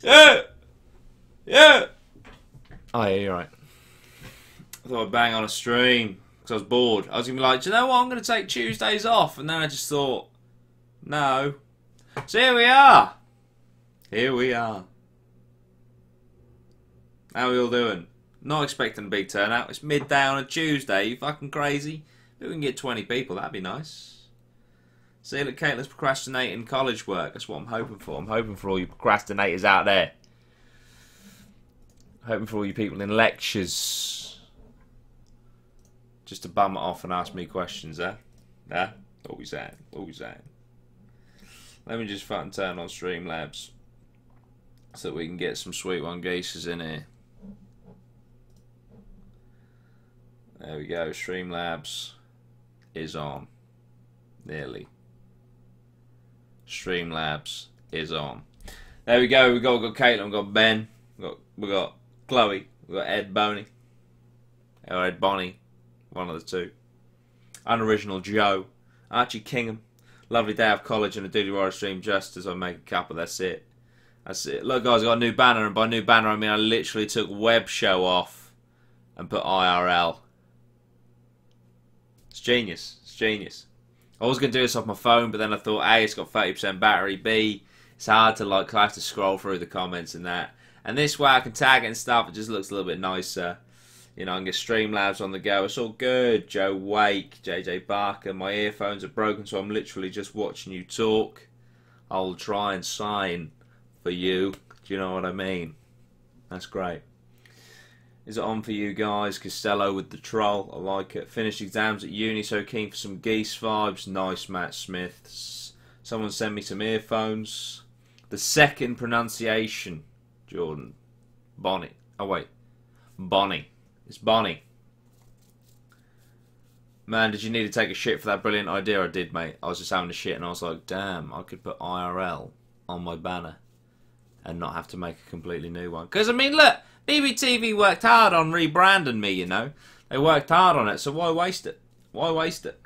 Yeah! Yeah! Oh, yeah, you're right. I thought I'd bang on a stream because I was bored. I was going to be like, do you know what? I'm going to take Tuesdays off. And then I just thought, no. So here we are. Here we are. How are we all doing? Not expecting a big turnout. It's midday on a Tuesday. You fucking crazy? If we can get 20 people, that'd be nice. See, look, Caitlin's procrastinating college work. That's what I'm hoping for. I'm hoping for all you procrastinators out there. Hoping for all you people in lectures. Just to bum it off and ask me questions, eh? Eh? What we saying? What we saying? Let me just fucking turn on Streamlabs so that we can get some sweet one geeses in here. There we go. Streamlabs is on. Nearly. Streamlabs is on. There we go. We've got Caitlin, we've got Ben, we've got Chloe, we've got Ed Boney. Or Ed Bonnie. One of the two. Unoriginal Joe. Archie Kingham. Lovely day of college and a Dudey Rhino stream just as I make a couple. That's it. That's it. Look, guys, I got a new banner, and by new banner I mean I literally took web show off and put IRL. It's genius. It's genius. I was going to do this off my phone, but then I thought, A, it's got 30% battery, B, it's hard to, like, I have to scroll through the comments and that. And this way I can tag it and stuff, it just looks a little bit nicer. You know, I can get Streamlabs on the go. It's all good. Joe Wake, JJ Barker, my earphones are broken, so I'm literally just watching you talk. I'll try and sign for you. Do you know what I mean? That's great. Is it on for you guys? Costello with the troll. I like it. Finished exams at uni, so keen for some geese vibes. Nice, Matt Smith. Someone send me some earphones. The second pronunciation, Jordan. Bonnie. Oh, wait. Bonnie. It's Bonnie. Man, did you need to take a shit for that brilliant idea? I did, mate. I was just having a shit and I was like, damn, I could put IRL on my banner and not have to make a completely new one. Because, I mean, look. BBTV worked hard on rebranding me, you know. They worked hard on it, so why waste it? Why waste it?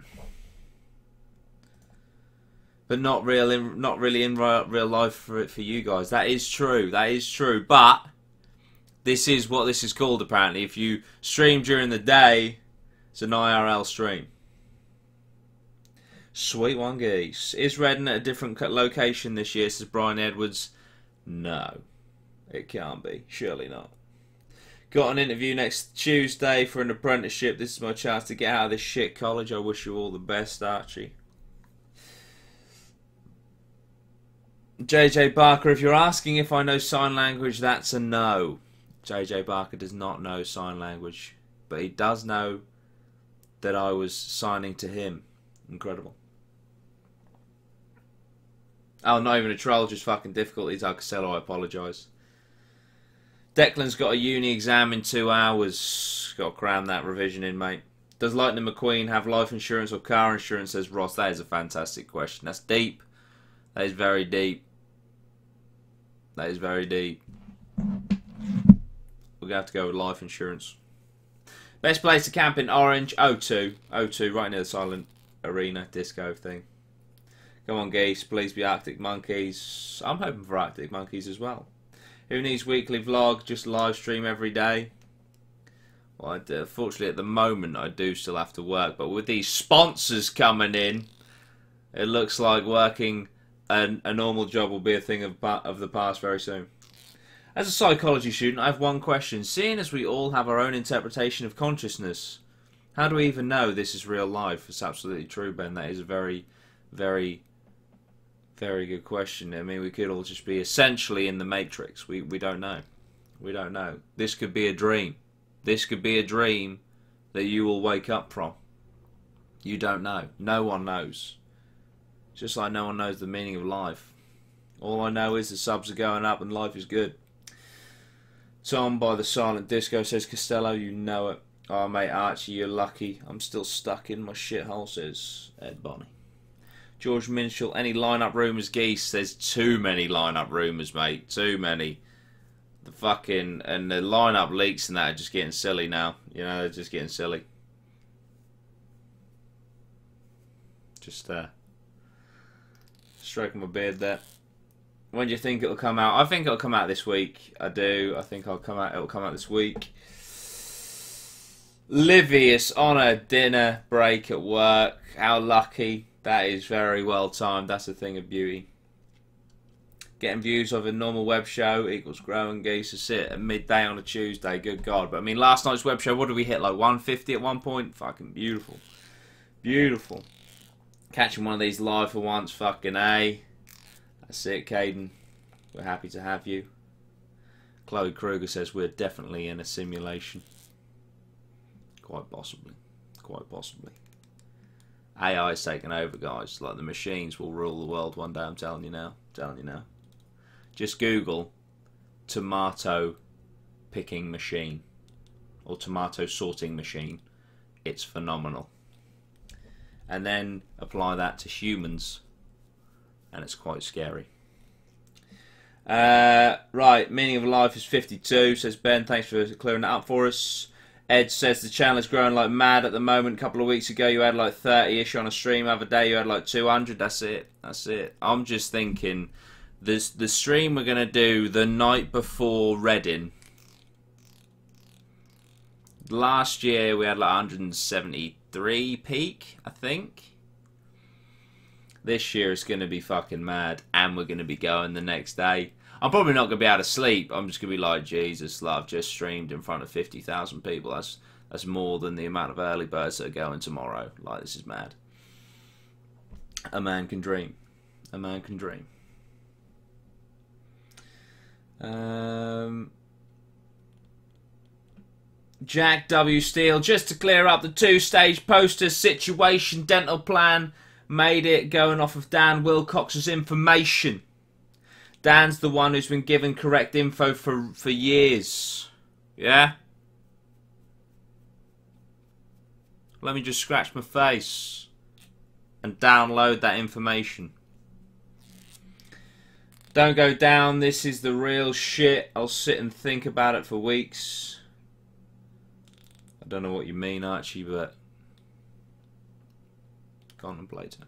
But not really in real life for you guys. That is true. That is true. But this is what this is called, apparently. If you stream during the day, it's an IRL stream. Sweet one, geese. Is Reading at a different location this year, says Brian Edwards? No. It can't be. Surely not. Got an interview next Tuesday for an apprenticeship. This is my chance to get out of this shit college. I wish you all the best, Archie. JJ Barker, if you're asking if I know sign language, that's a no. JJ Barker does not know sign language. But he does know that I was signing to him. Incredible. Oh, not even a troll, just fucking difficulties. Costello, I apologise. Declan's got a uni exam in 2 hours. Got to cram that revision in, mate. Does Lightning McQueen have life insurance or car insurance, says Ross? That is a fantastic question. That's deep. That is very deep. That is very deep. We're going to have to go with life insurance. Best place to camp in Orange? O2. O2, right near the silent arena disco thing. Come on, geese. Please be Arctic Monkeys. I'm hoping for Arctic Monkeys as well. Who needs weekly vlog? Just live stream every day. Well, fortunately at the moment I do still have to work, but with these sponsors coming in, it looks like working a normal job will be a thing of the past very soon. As a psychology student, I have one question. Seeing as we all have our own interpretation of consciousness, how do we even know this is real life? It's absolutely true, Ben. That is a very, very, very good question. I mean, we could all just be essentially in the Matrix. We don't know. We don't know. This could be a dream. This could be a dream that you will wake up from. You don't know. No one knows. Just like no one knows the meaning of life. All I know is the subs are going up and life is good. Tom by the Silent Disco says, Costello, you know it. Oh, mate, Archie, you're lucky. I'm still stuck in my shithole, says Ed Bonnie. George Minshall, any line-up rumours, geese? There's too many line-up rumours, mate. Too many. The fucking... And the line-up leaks and that are just getting silly now. You know, they're just getting silly. Just, stroking my beard there. When do you think it'll come out? I think it'll come out this week. I do. I think it'll come out this week. Livius on a dinner break at work. How lucky. That is very well timed. That's a thing of beauty. Getting views of a normal web show equals growing geese to sit at midday on a Tuesday. Good God. But I mean, last night's web show, what did we hit? Like 150 at one point? Fucking beautiful. Beautiful. Catching one of these live for once. Fucking A. That's it, Caden. We're happy to have you. Chloe Kruger says we're definitely in a simulation. Quite possibly. Quite possibly. AI is taking over, guys. Like, the machines will rule the world one day, I'm telling you now. I'm telling you now. Just Google tomato picking machine. Or tomato sorting machine. It's phenomenal. And then apply that to humans. And it's quite scary. Right, meaning of life is 52, says Ben. Thanks for clearing that up for us. Ed says the channel is growing like mad at the moment. A couple of weeks ago you had like 30-ish on a stream. Other day you had like 200. That's it. That's it. I'm just thinking, the stream we're going to do the night before Reading. Last year we had like 173 peak, I think. This year it's going to be fucking mad, and we're going to be going the next day. I'm probably not going to be able to sleep. I'm just going to be like, Jesus, love, just streamed in front of 50,000 people. That's more than the amount of early birds that are going tomorrow. Like, this is mad. A man can dream. A man can dream. Jack W. Steele, just to clear up the two-stage poster situation, dental plan made it going off of Dan Wilcox's information. Dan's the one who's been given correct info for years. Yeah? Let me just scratch my face and download that information. Don't go down, this is the real shit. I'll sit and think about it for weeks. I don't know what you mean, Archie, but contemplate it.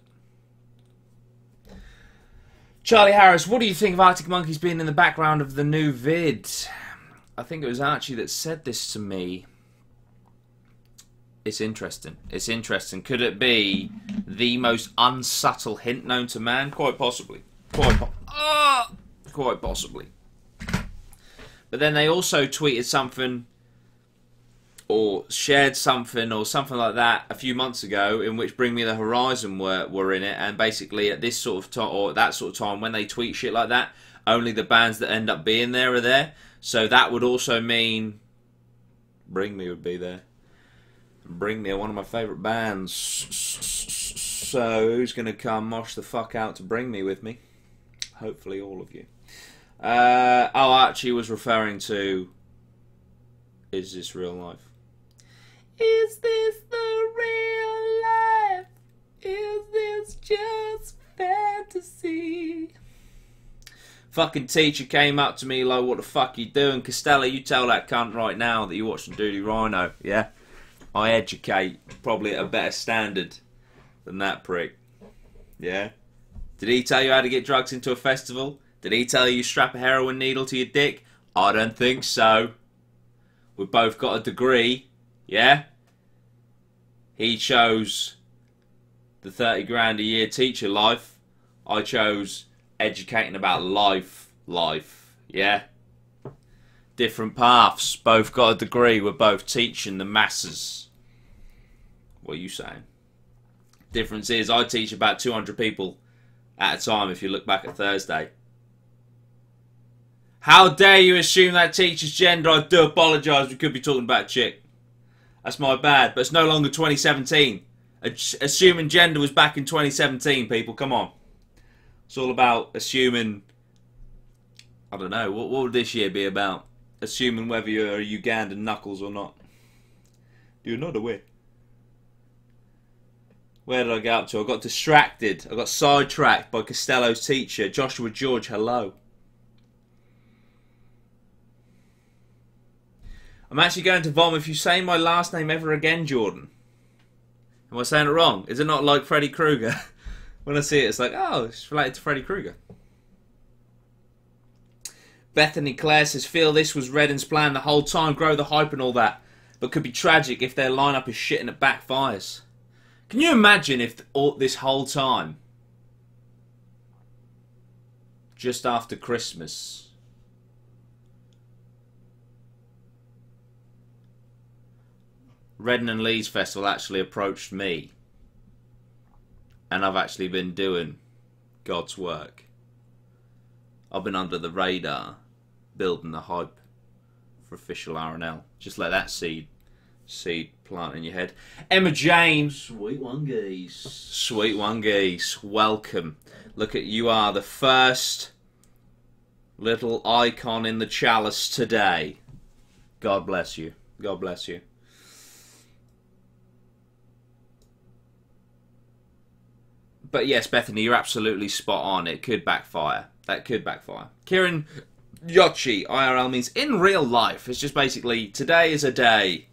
Charlie Harris, what do you think of Arctic Monkeys being in the background of the new vid? I think it was Archie that said this to me. It's interesting. It's interesting. Could it be the most unsubtle hint known to man? Quite possibly. Quite possibly. But then they also tweeted something or shared something or something like that a few months ago in which Bring Me the Horizon were in it, and basically at this sort of time or that sort of time when they tweet shit like that, only the bands that end up being there are there. So that would also mean Bring Me would be there. Bring Me are one of my favourite bands. So who's going to come mosh the fuck out to Bring Me with me? Hopefully all of you. Oh, Archie was referring to Is This Real Life? Is this the real life? Is this just fantasy? Fucking teacher came up to me like, what the fuck you doing? Costello, you tell that cunt right now that you watch the Dudey Rhino, yeah? I educate probably at a better standard than that prick. Yeah? Did he tell you how to get drugs into a festival? Did he tell you strap a heroin needle to your dick? I don't think so. We both got a degree, yeah? He chose the 30 grand a year teacher life. I chose educating about life, yeah? Different paths, both got a degree, we're both teaching the masses. What are you saying? Difference is, I teach about 200 people at a time if you look back at Thursday. How dare you assume that teacher's gender? I do apologise, we could be talking about a chick. That's my bad, but it's no longer 2017. Assuming gender was back in 2017, people, come on. It's all about assuming, I don't know, what would this year be about? Assuming whether you're a Ugandan knuckles or not. You're not aware. Where did I get up to? I got distracted. I got sidetracked by Costello's teacher, Joshua George, hello. I'm actually going to vomit if you say my last name ever again, Jordan. Am I saying it wrong? Is it not like Freddy Krueger? When I see it, it's like, oh, it's related to Freddy Krueger. Bethany Clare says, feel this was Reading's plan the whole time, grow the hype and all that, but could be tragic if their lineup is shit and it backfires. Can you imagine if this whole time, just after Christmas, Reading and Leeds Festival actually approached me and I've actually been doing God's work. I've been under the radar building the hype for official RNL. Just let that seed plant in your head. Emma James, sweet one geese, welcome. Look at, you are the first little icon in the chalice today. God bless you. God bless you. But yes, Bethany, you're absolutely spot on. It could backfire. That could backfire. Kieran Yochi IRL means in real life. It's just basically, today is a day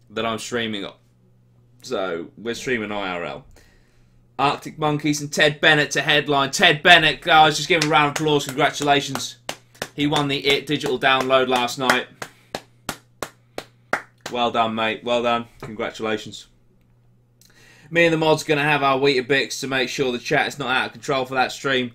that I'm streaming on. So, we're streaming IRL. Arctic Monkeys and Ted Bennett to headline. Ted Bennett, guys, just give him a round of applause. Congratulations. He won the IT digital download last night. Well done, mate. Well done. Congratulations. Me and the mod's going to have our Weetabix to make sure the chat is not out of control for that stream.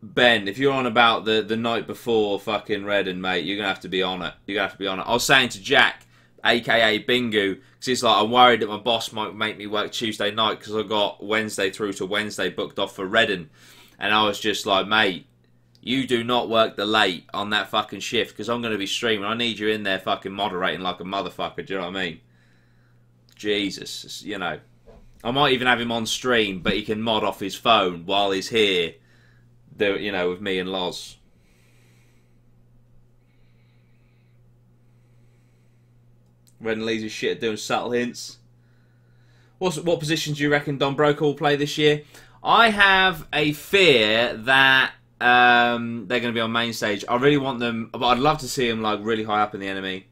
Ben, if you're on about the night before fucking Reading, mate, you're going to have to be on it. You're going to have to be on it. I was saying to Jack, a.k.a. Bingu, because it's like, I'm worried that my boss might make me work Tuesday night because I got Wednesday through to Wednesday booked off for Reading. And I was just like, mate, you do not work the late on that fucking shift because I'm going to be streaming. I need you in there fucking moderating like a motherfucker. Do you know what I mean? Jesus, you know. I might even have him on stream, but he can mod off his phone while he's here, you know, with me and Loz. Red and Leeds is shit at doing subtle hints. What positions do you reckon Don Broker will play this year? I have a fear that they're going to be on main stage. I really want them, but I'd love to see them like really high up in the enemy.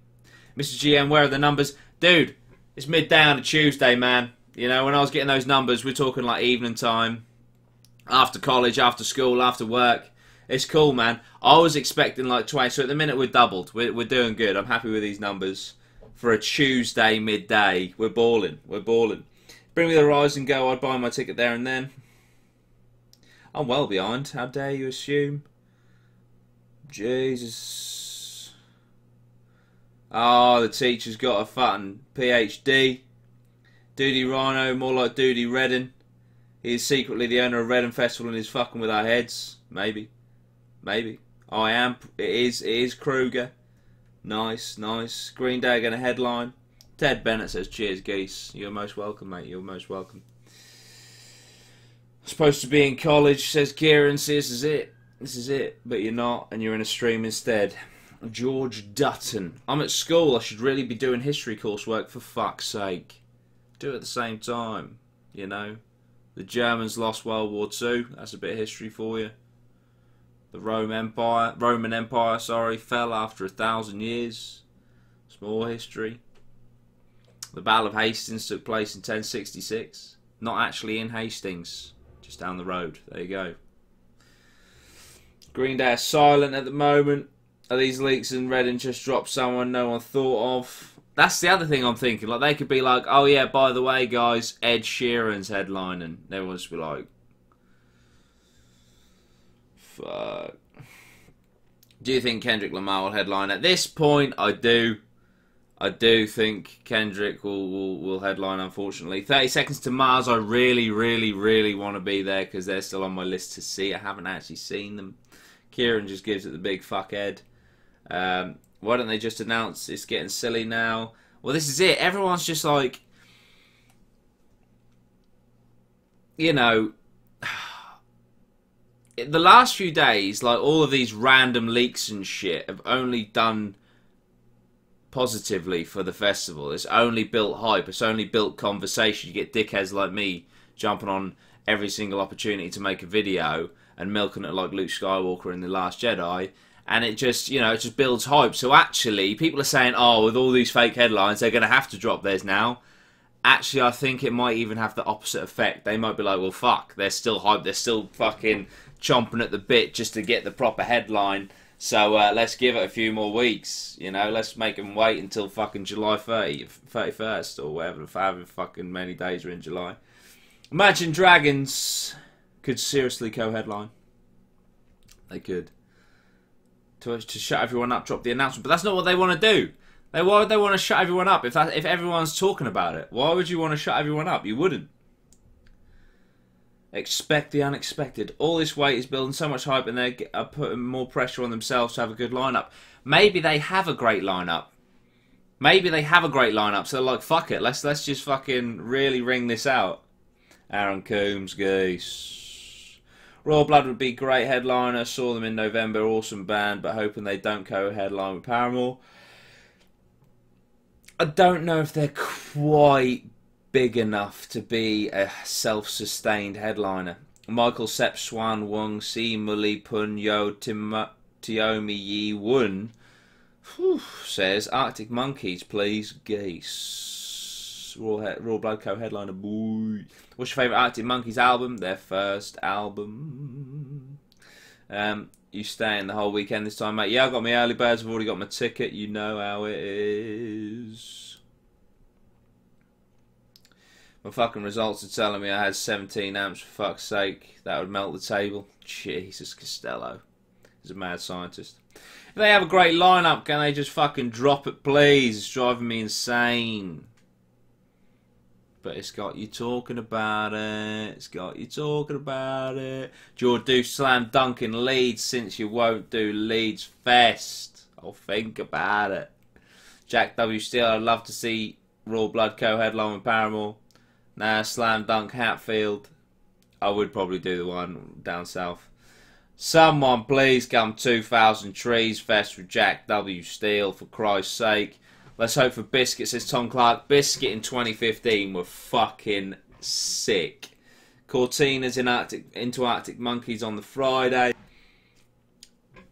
Mr. GM, where are the numbers? Dude, it's midday on a Tuesday, man. You know, when I was getting those numbers, we're talking like evening time, after college, after school, after work. It's cool, man. I was expecting like 20, so at the minute we're doubled. We're doing good. I'm happy with these numbers. For a Tuesday midday, we're balling. We're balling. Bring me the rise and go. I'd buy my ticket there and then. I'm well behind. How dare you assume? Jesus. Oh, the teacher's got a fucking PhD. Dudey Rhino, more like Dudey Reading. He is secretly the owner of Reading Festival and is fucking with our heads. Maybe. Maybe. I am. It is Kruger. Nice, nice. Green Day going to headline. Ted Bennett says, cheers, geese. You're most welcome, mate. You're most welcome. Supposed to be in college, says Kieran. See, this is it. This is it. But you're not, and you're in a stream instead. George Dutton. I'm at school. I should really be doing history coursework, for fuck's sake. Do it at the same time, you know. The Germans lost World War II. That's a bit of history for you. The Roman Empire, fell after 1,000 years. Small history. The Battle of Hastings took place in 1066. Not actually in Hastings, just down the road. There you go. Green Day are silent at the moment. Are these leaks in Reading just dropped someone no one thought of? That's the other thing I'm thinking. Like, they could be like, oh yeah, by the way, guys, Ed Sheeran's headlining. Everyone just be like, fuck. Do you think Kendrick Lamar will headline? At this point, I do. I do think Kendrick will headline, unfortunately. 30 Seconds to Mars, I really, really, really want to be there because they're still on my list to see. I haven't actually seen them. Kieran just gives it the big fuck Ed. Why don't they just announce it's getting silly now? Well, this is it. Everyone's just like, you know, the last few days, like all of these random leaks and shit have only done positively for the festival. It's only built hype. It's only built conversation. You get dickheads like me jumping on every single opportunity to make a video and milking it like Luke Skywalker in The Last Jedi. And it just, you know, it just builds hype. So actually, people are saying, oh, with all these fake headlines, they're going to have to drop theirs now. Actually, I think it might even have the opposite effect. They might be like, well, fuck, they're still hyped. They're still fucking chomping at the bit just to get the proper headline So let's give it a few more weeks, you know. Let's make them wait until fucking July 31st or whatever, however fucking many days are in July. Imagine Dragons could seriously co-headline. They could. To shut everyone up, drop the announcement. But that's not what they want to do. Why would they want to shut everyone up if everyone's talking about it? Why would you want to shut everyone up? You wouldn't. Expect the unexpected. All this weight is building so much hype and they're putting more pressure on themselves to have a good lineup. Maybe they have a great lineup. So they're like, fuck it, let's just fucking really ring this out. Aaron Coombs, geese. Royal Blood would be great headliner. Saw them in November, awesome band, but hoping they don't co-headline with Paramore. I don't know if they're quite big enough to be a self-sustained headliner. Michael Sepp Swan Wong Si Muli Pun Yo Tiomi Yi Wun says Arctic Monkeys, please, geese. Raw Blood co-headliner, boy. What's your favourite Arctic Monkeys album? Their first album. You staying the whole weekend this time, mate? Yeah, I've got my early birds. I've already got my ticket. You know how it is. My fucking results are telling me I had 17 amps, for fuck's sake. That would melt the table. Jesus, Costello. He's a mad scientist. If they have a great lineup, can they just fucking drop it, please? It's driving me insane. But it's got you talking about it. It's got you talking about it. Do you do slam dunk in Leeds since you won't do Leeds Fest? I'll think about it. Jack W. Steele, I'd love to see Raw Blood co-headline with Paramore. Nah, slam dunk Hatfield. I would probably do the one down south. Someone please come 2000 Trees Fest with Jack W. Steele, for Christ's sake. Let's hope for Biscuit, says Tom Clark. Biscuit in 2015 were fucking sick. Cortina's into Arctic Monkeys on the Friday.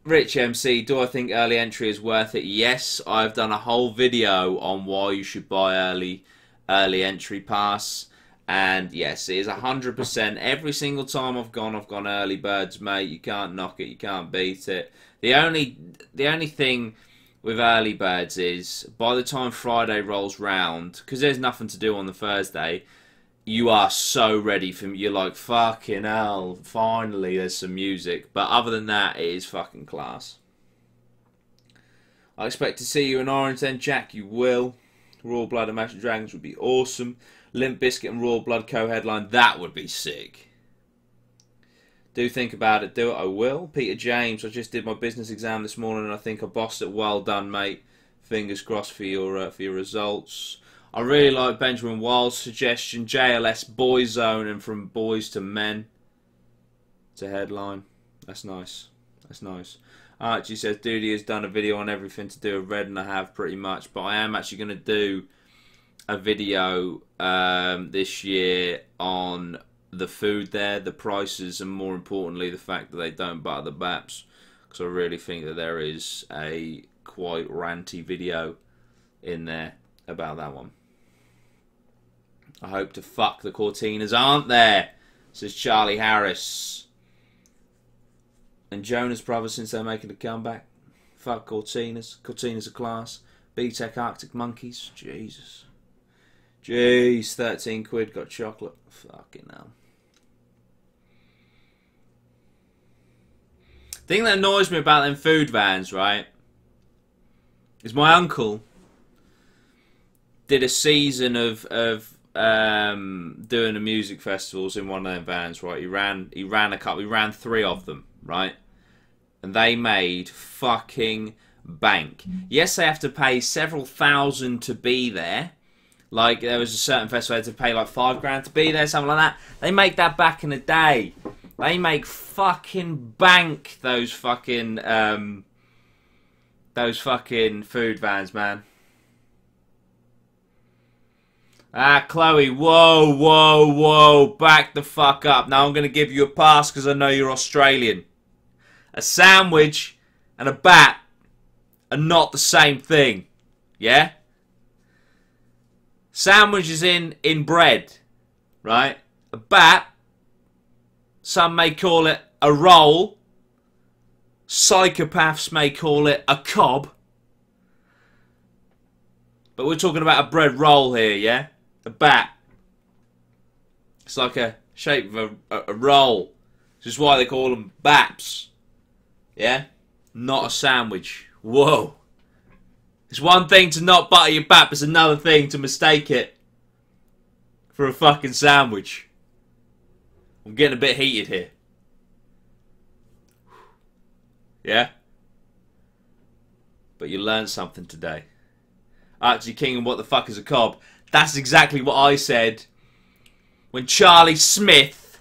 Rich MC, do I think early entry is worth it? Yes, I've done a whole video on why you should buy early entry pass. And yes, it is 100%. Every single time I've gone early birds, mate. You can't knock it, you can't beat it. The only thing with early birds is by the time Friday rolls round, because there's nothing to do on the Thursday, you are so ready for, you're like, fucking hell, finally there's some music. But other than that, it is fucking class. I expect to see you in Orange then, Jack. You will. Raw Blood and Imagine Dragons would be awesome. Limp Bizkit and Raw Blood co-headline, that would be sick. Do think about it, do it, I will. Peter James, I just did my business exam this morning and I think I bossed it. Well done, mate. Fingers crossed for your results. I really like Benjamin Wild's suggestion, JLS Boyzone and From Boys to Men. It's a headline. That's nice. That's nice. Archie says, Dudey has done a video on everything to do with Red, and I have pretty much, but I am actually going to do a video this year on the food there, the prices, and more importantly the fact that they don't butter the baps, because I really think that there is a quite ranty video in there about that one. I hope to fuck the Cortinas aren't there, says Charlie Harris. And Jonas Brothers, since they're making a comeback. Fuck Cortinas. Cortinas are class. B-Tech Arctic Monkeys. Jesus. Jeez, 13 quid, got chocolate. Fucking hell. The thing that annoys me about them food vans, right, is my uncle did a season of doing the music festivals in one of them vans, right? He ran 3 of them, right? And they made fucking bank. Yes, they have to pay several thousand to be there. Like, there was a certain festival they had to pay like $5,000 to be there, something like that. They make that back in the day. They make fucking bank, those fucking food vans, man. Ah, Chloe, whoa, whoa, whoa, back the fuck up. Now I'm going to give you a pass because I know you're Australian. A sandwich and a bat are not the same thing. Yeah? Sandwich is in bread, right? A bat, some may call it a roll. Psychopaths may call it a cob. But we're talking about a bread roll here, yeah? A bat. It's like a shape of a roll. This is why they call them baps. Yeah? Not a sandwich. Whoa. It's one thing to not butter your bap. It's another thing to mistake it for a fucking sandwich. I'm getting a bit heated here. Yeah? But you learned something today. Actually, King, what the fuck is a cob? That's exactly what I said when Charlie Smith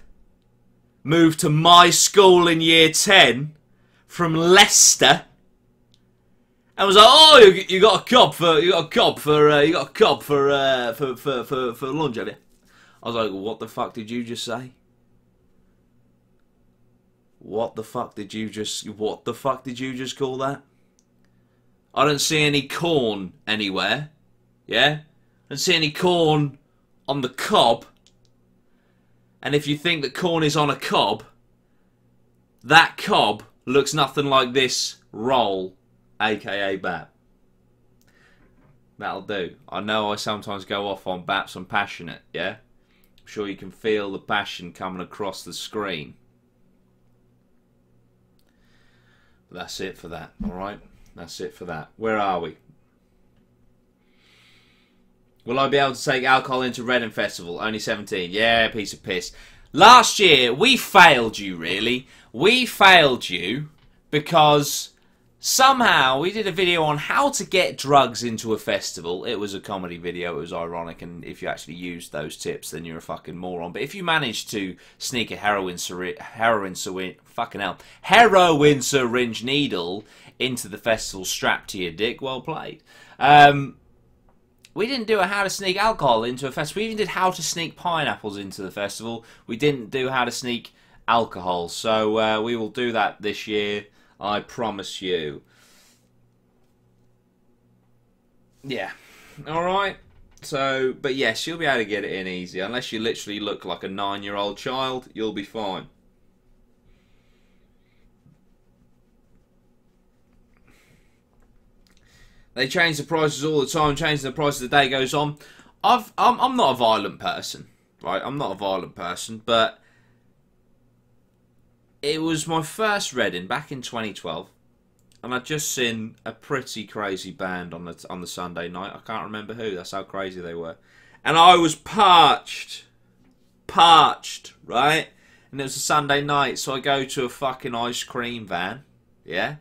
moved to my school in year 10 from Leicester and was like, "Oh, you got a cob for lunch, have you?" I was like, "What the fuck did you just say? What the fuck did you just call that? I don't see any corn anywhere. Yeah? I don't see any corn on the cob. And if you think that corn is on a cob, that cob looks nothing like this roll, aka bap." That'll do. I know I sometimes go off on baps. I'm passionate, yeah? I'm sure you can feel the passion coming across the screen. But that's it for that, alright? That's it for that. Where are we? Will I be able to take alcohol into Reading Festival? Only 17. Yeah, piece of piss. Last year, we failed you, really. We failed you because somehow we did a video on how to get drugs into a festival. It was a comedy video. It was ironic. And if you actually used those tips, then you're a fucking moron. But if you managed to sneak a heroin syringe needle into the festival strapped to your dick, well played. We didn't do a how to sneak alcohol into a festival. We even did how to sneak pineapples into the festival. We didn't do how to sneak alcohol. So we will do that this year. I promise you. Yeah. Alright. So, but yes, you'll be able to get it in easy. Unless you literally look like a 9-year-old child, you'll be fine. They change the prices all the time, changing the price as the day goes on. I'm not a violent person, right? I'm not a violent person, but it was my first Reading back in 2012, and I'd just seen a pretty crazy band on the Sunday night. I can't remember who. That's how crazy they were, and I was parched, right? And it was a Sunday night, so I go to a fucking ice cream van, yeah?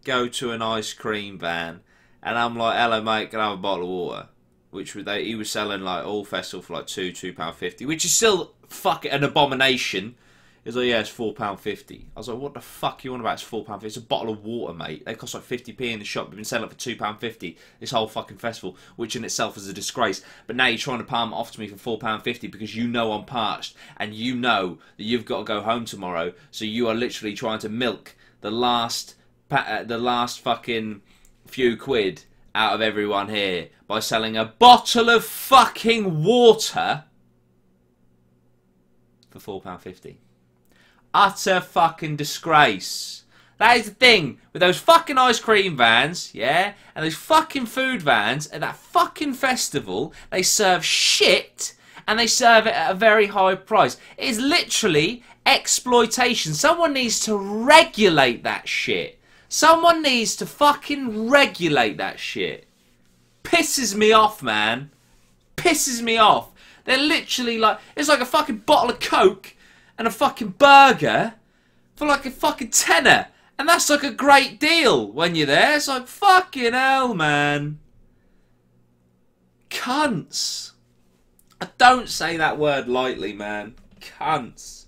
Go to an ice cream van. And I'm like, "Hello, mate, can I have a bottle of water?" Which he was selling like all festival for like £2.50, which is still fucking an abomination. He's like, "Yeah, it's £4.50. I was like, "What the fuck you on about? It's £4.50. It's a bottle of water, mate. They cost like 50p in the shop. We've been selling it for £2.50 this whole fucking festival," which in itself is a disgrace. But now you're trying to palm it off to me for £4.50 because you know I'm parched and you know that you've got to go home tomorrow. So you are literally trying to milk the last fucking few quid out of everyone here by selling a bottle of fucking water for £4.50. Utter fucking disgrace. That is the thing with those fucking ice cream vans, yeah, and those fucking food vans at that fucking festival. They serve shit and they serve it at a very high price. It is literally exploitation. Someone needs to regulate that shit. Someone needs to fucking regulate that shit. Pisses me off, man. Pisses me off. They're literally like, it's like a fucking bottle of Coke and a fucking burger for like a fucking tenner. And that's like a great deal when you're there. It's like, fucking hell, man. Cunts. I don't say that word lightly, man. Cunts.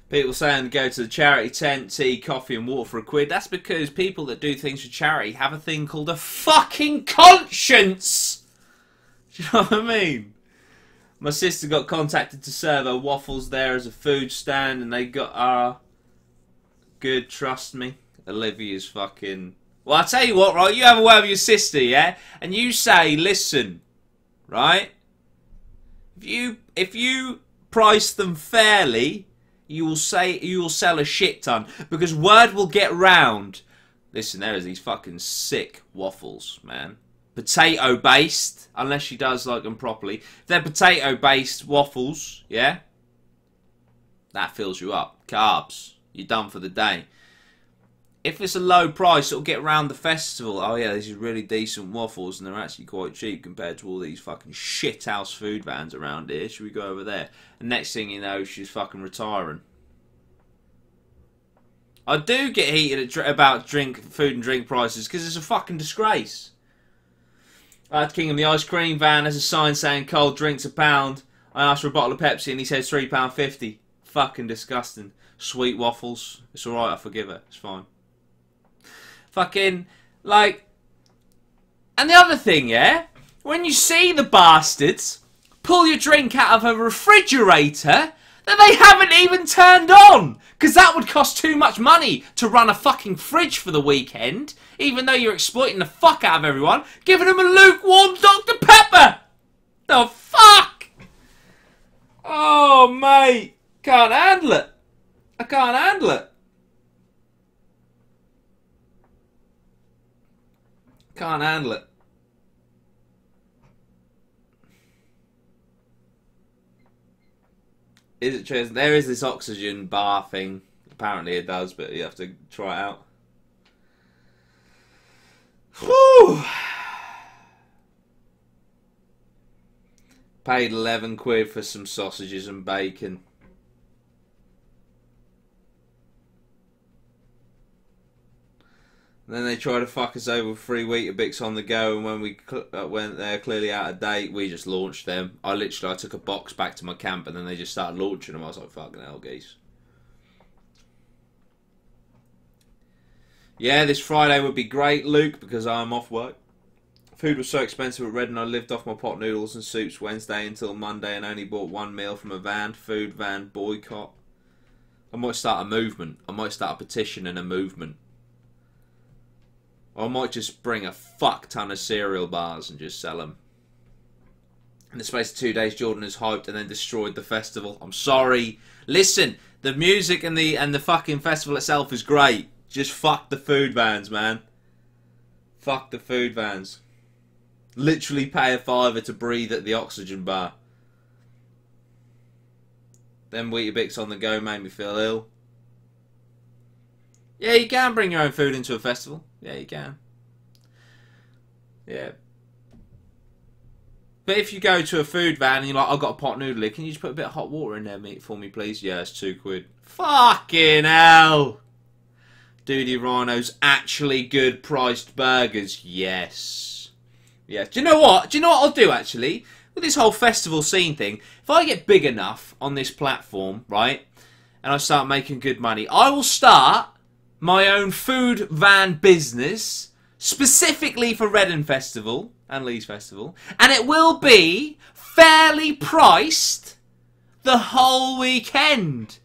People saying go to the charity tent, tea, coffee and water for a quid. That's because people that do things for charity have a thing called a fucking conscience. Do you know what I mean? My sister got contacted to serve her waffles there as a food stand, and they got good, trust me. Olivia's fucking... Well, I'll tell you what, right? You have a word with your sister, yeah? And you say, listen, right? If you price them fairly, you will sell a shit ton. Because word will get round. Listen, there is these fucking sick waffles, man. Potato-based, unless she does like them properly. If they're potato-based waffles, yeah? That fills you up. Carbs. You're done for the day. If it's a low price, it'll get round the festival. Oh yeah, these are really decent waffles and they're actually quite cheap compared to all these fucking shithouse food vans around here. Should we go over there? And next thing you know, she's fucking retiring. I do get heated about food and drink prices because it's a fucking disgrace. At King of the ice cream van, there's a sign saying cold drinks £1. I asked for a bottle of Pepsi and he says £3.50. Fucking disgusting. Sweet waffles. It's alright, I forgive her. It's fine. Fucking, like... And the other thing, yeah? When you see the bastards pull your drink out of a refrigerator that they haven't even turned on! Because that would cost too much money to run a fucking fridge for the weekend, even though you're exploiting the fuck out of everyone, giving them a lukewarm Dr. Pepper! The fuck? Oh, mate. Can't handle it. I can't handle it. Can't handle it. Is it true? There is this oxygen bar thing. Apparently it does, but you have to try it out. Whew. Paid 11 quid for some sausages and bacon. And then they try to fuck us over with free Weetabix on the go, and when we went there clearly out of date, we just launched them. I took a box back to my camp, and then they just started launching them. I was like, fucking hell, geese. Yeah, this Friday would be great, Luke, because I'm off work. Food was so expensive at Reading, I lived off my pot noodles and soups Wednesday until Monday and only bought one meal from a van. Food van boycott. I might start a movement. I might start a petition and a movement. Or I might just bring a fuck ton of cereal bars and just sell them. In the space of 2 days, Jordan has hyped and then destroyed the festival. I'm sorry. Listen, the music and the fucking festival itself is great. Just fuck the food vans, man. Fuck the food vans. Literally pay a £5 to breathe at the oxygen bar. Them Weetabix on the go made me feel ill. Yeah, you can bring your own food into a festival. Yeah, you can. Yeah. But if you go to a food van and you're like, I've got a pot noodle here, can you just put a bit of hot water in there, mate, for me, please? Yeah, it's £2. Fucking hell! Dudey Rhino's actually good priced burgers. Yes. Yeah. Do you know what? Do you know what I'll do, actually? With this whole festival scene thing, if I get big enough on this platform, right, and I start making good money, I will start my own food van business specifically for Reading Festival and Leeds Festival, and it will be fairly priced the whole weekend.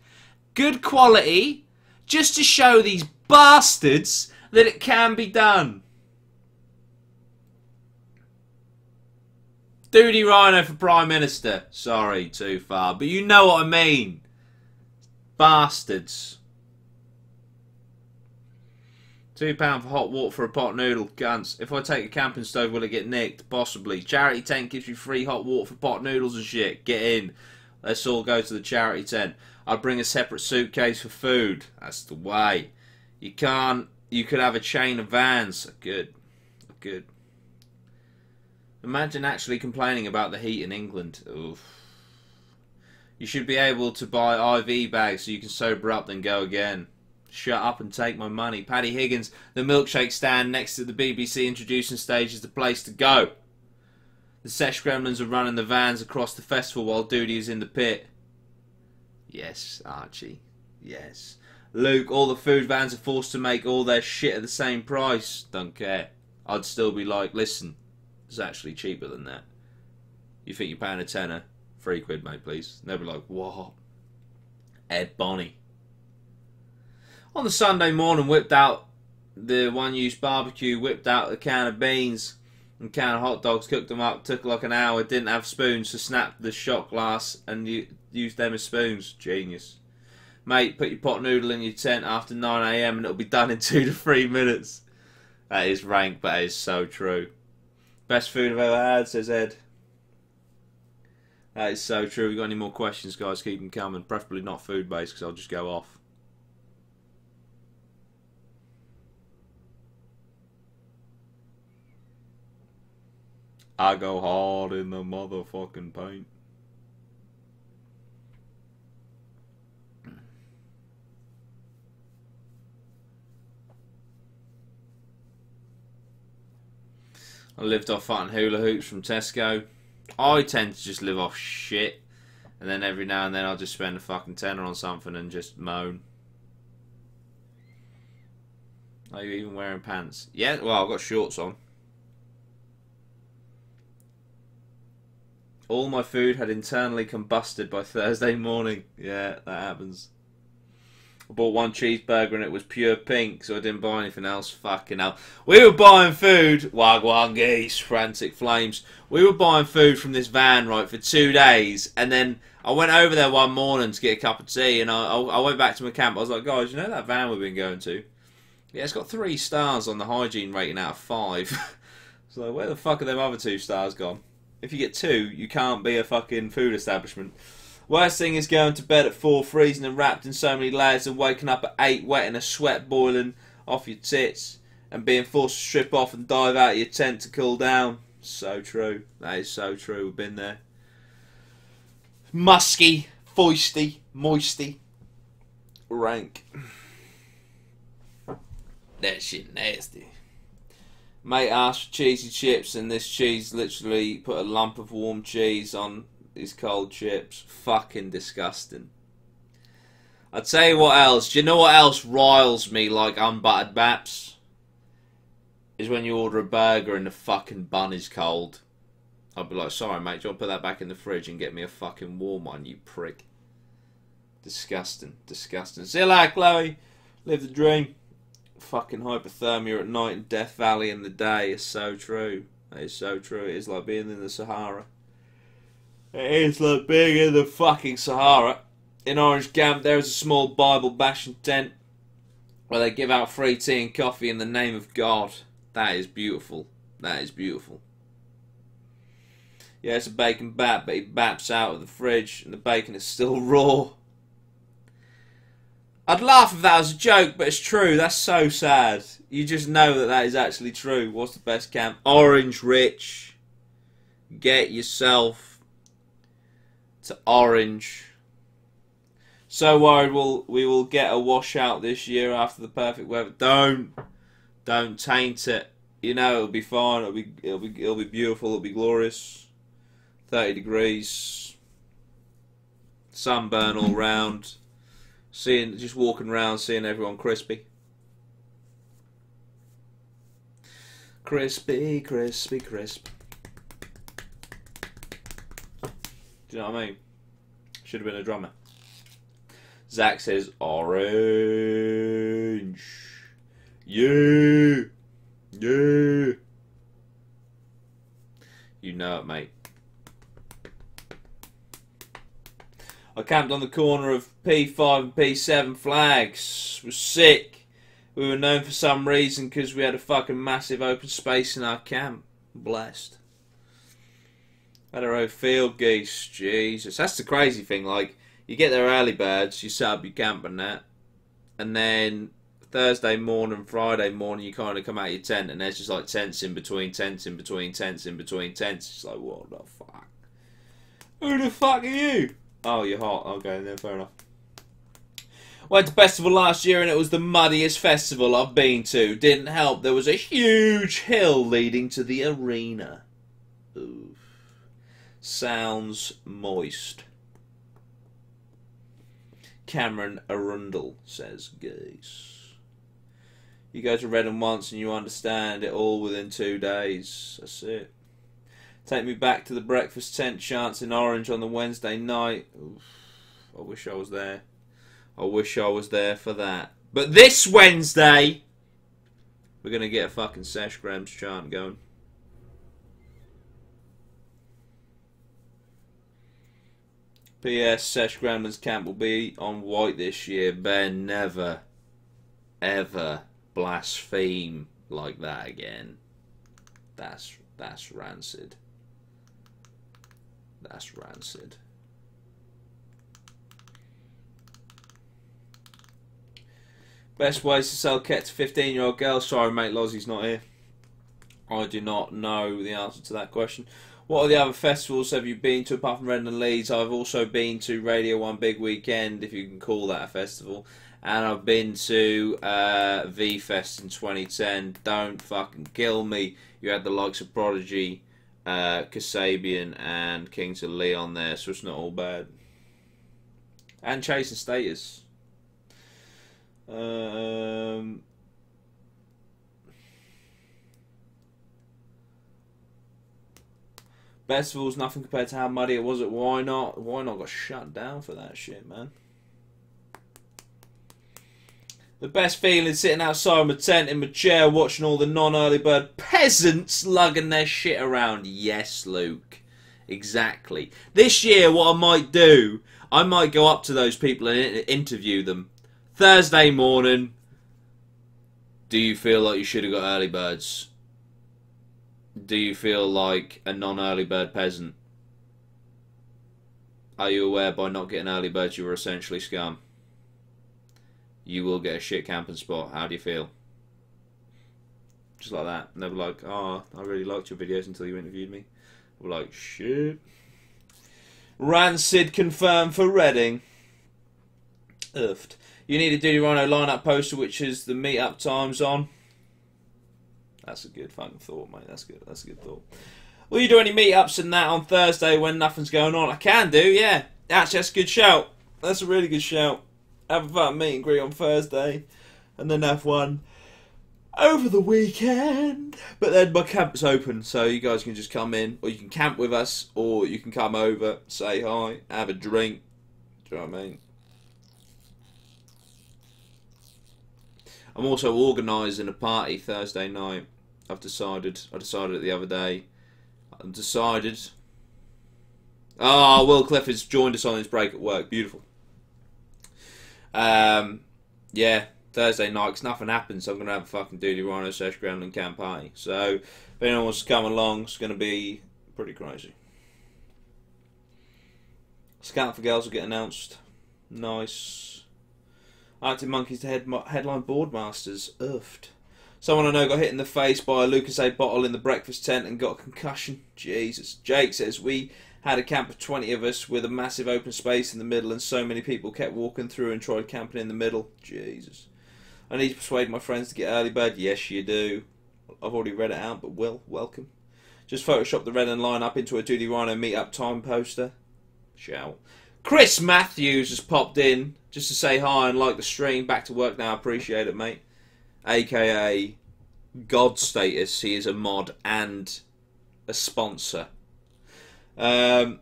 Good quality, just to show these bastards that it can be done. Dudey Rhino for Prime Minister. Sorry, too far, but you know what I mean. Bastards. £2 for hot water for a pot noodle. Guns. If I take a camping stove, will it get nicked? Possibly. Charity tent gives you free hot water for pot noodles and shit. Get in. Let's all go to the charity tent. I'd bring a separate suitcase for food. That's the way. You can't. You could have a chain of vans. Good. Good. Imagine actually complaining about the heat in England. Oof. You should be able to buy IV bags so you can sober up then go again. Shut up and take my money. Paddy Higgins, the milkshake stand next to the BBC introducing stage is the place to go. The Sesh Gremlins are running the vans across the festival while Dudey is in the pit. Yes, Archie. Yes. Luke, all the food vans are forced to make all their shit at the same price. Don't care. I'd still be like, listen, it's actually cheaper than that. You think you're paying a tenner? £3, mate, please. And they'll be like, what? Ed Bonny. On the Sunday morning, whipped out the one-use barbecue, whipped out a can of beans and can of hot dogs, cooked them up, took like an hour, didn't have spoons, so snapped the shot glass and used them as spoons. Genius. Mate, put your pot noodle in your tent after 9 AM and it'll be done in 2 to 3 minutes. That is rank, but that is so true. Best food I've ever had, says Ed. That is so true. You got any more questions, guys? Keep them coming. Preferably not food-based, because I'll just go off. I go hard in the motherfucking paint. I lived off fucking hula hoops from Tesco. I tend to just live off shit. And then every now and then I'll just spend a fucking tenner on something and just moan. Are you even wearing pants? Yeah, well, I've got shorts on. All my food had internally combusted by Thursday morning. Yeah, that happens. I bought one cheeseburger and it was pure pink, so I didn't buy anything else. Fucking hell. We were buying food. Wagwan geese, frantic flames. We were buying food from this van, right, for 2 days. And then I went over there one morning to get a cup of tea. And I went back to my camp. I was like, guys, you know that van we've been going to? Yeah, it's got 3 stars on the hygiene rating out of 5. So where the fuck are them other 2 stars gone? If you get 2, you can't be a fucking food establishment. Worst thing is going to bed at 4, freezing and wrapped in so many layers, and waking up at 8, wet in a sweat boiling off your tits, and being forced to strip off and dive out of your tent to cool down. So true. That is so true. We've been there. Musky, foisty, moisty, rank. That shit nasty. Mate asked for cheesy chips, and this cheese literally put a lump of warm cheese on these cold chips. Fucking disgusting. I'll tell you what else. Do you know what else riles me like unbuttered baps? Is when you order a burger and the fucking bun is cold. I'll be like, sorry mate, do you want to put that back in the fridge and get me a fucking warm one, you prick? Disgusting. Disgusting. See you later, Chloe. Live the dream. Fucking hypothermia at night and Death Valley in the day is so true. That is so true. It is like being in the Sahara. It is like being in the fucking Sahara. In Orange Camp, there is a small Bible bashing tent where they give out free tea and coffee in the name of God. That is beautiful. That is beautiful. Yeah, it's a bacon bat, but he baps out of the fridge and the bacon is still raw. I'd laugh if that was a joke, but it's true. That's so sad. You just know that that is actually true. What's the best camp? Orange Rich. Get yourself to Orange. So worried we will get a washout this year after the perfect weather. Don't taint it. You know it'll be fine. It'll be beautiful. It'll be glorious. 30 degrees. Sunburn all round. Just walking around, seeing everyone crispy. Crispy, crispy, crisp. Do you know what I mean? Should have been a drummer. Zach says, orange. Yeah. Yeah. You know it, mate. I camped on the corner of P5 and P7 flags. It was sick. We were known for some reason because we had a fucking massive open space in our camp. Blessed. Had our own field geese. Jesus. That's the crazy thing. Like, you get there early birds, you set up your camp and that. And then Thursday morning, Friday morning, you kind of come out of your tent and there's just like tents in between tents in between tents in between tents. It's like, what the fuck? Who the fuck are you? Oh, you're hot. Okay, then fair enough. Went to festival last year and it was the muddiest festival I've been to. Didn't help. There was a huge hill leading to the arena. Oof. Sounds moist. Cameron Arundel says, guys. You go to Reading once and you understand it all within 2 days. That's it. Take me back to the breakfast tent chants in Orange on the Wednesday night. Oof, I wish I was there. I wish I was there for that. But this Wednesday, we're going to get a fucking Sesh Grams chant going. P.S. Sesh Gremlin's camp will be on white this year. Ben, never, ever blaspheme like that again. That's rancid. That's rancid. Best ways to sell kit to 15-year-old girls. Sorry, mate, Lozzie's not here. I do not know the answer to that question. What are the other festivals have you been to apart from Reading and Leeds? I've also been to Radio 1 Big Weekend, if you can call that a festival. And I've been to V-Fest in 2010. Don't fucking kill me. You had the likes of Prodigy, Kasabian and Kings of Leon there, so it's not all bad. And Chase and Status. Festivals, nothing compared to how muddy it was at Why Not. Why Not got shut down for that shit, man. The best feeling sitting outside my tent in my chair watching all the non-early bird peasants lugging their shit around. Yes, Luke. Exactly. This year, what I might do, I might go up to those people and interview them. Thursday morning, do you feel like you should have got early birds? Do you feel like a non-early bird peasant? Are you aware by not getting early birds you were essentially scum? You will get a shit camping spot. How do you feel? Just like that. And they'll be like, oh, I really liked your videos until you interviewed me. We're like, shit. Rancid confirmed for Reading. Oofed. You need a Dudey Rhino lineup poster, which is the meet-up times on. That's a good fucking thought, mate. That's good. That's a good thought. Will you do any meet-ups and that on Thursday when nothing's going on? I can do, yeah. Actually, that's a good shout. That's a really good shout. Have a fun meet and greet on Thursday, and then have one over the weekend. But then my camp's open, so you guys can just come in, or you can camp with us, or you can come over, say hi, have a drink. Do you know what I mean? I'm also organising a party Thursday night. I decided it the other day. Oh, Will Cliff has joined us on his break at work. Beautiful. Yeah, Thursday night, 'cause nothing happens, so I'm going to have a fucking Dudey Rhino Sesh Gremlin camp party. So, if anyone wants to come along, it's going to be pretty crazy. Scout for Girls will get announced. Nice. Arctic Monkeys to headline Boardmasters. Oofed. Someone I know got hit in the face by a Lucas A bottle in the breakfast tent and got a concussion. Jesus. Jake says, we had a camp of 20 of us with a massive open space in the middle and so many people kept walking through and tried camping in the middle. Jesus. I need to persuade my friends to get early bird. Yes, you do. I've already read it out, but Will, welcome. Just Photoshop the red and line up into a Dudey Rhino meet-up time poster. Shout. Chris Matthews has popped in just to say hi and like the stream. Back to work now. Appreciate it, mate. AKA God status. He is a mod and a sponsor. Arctic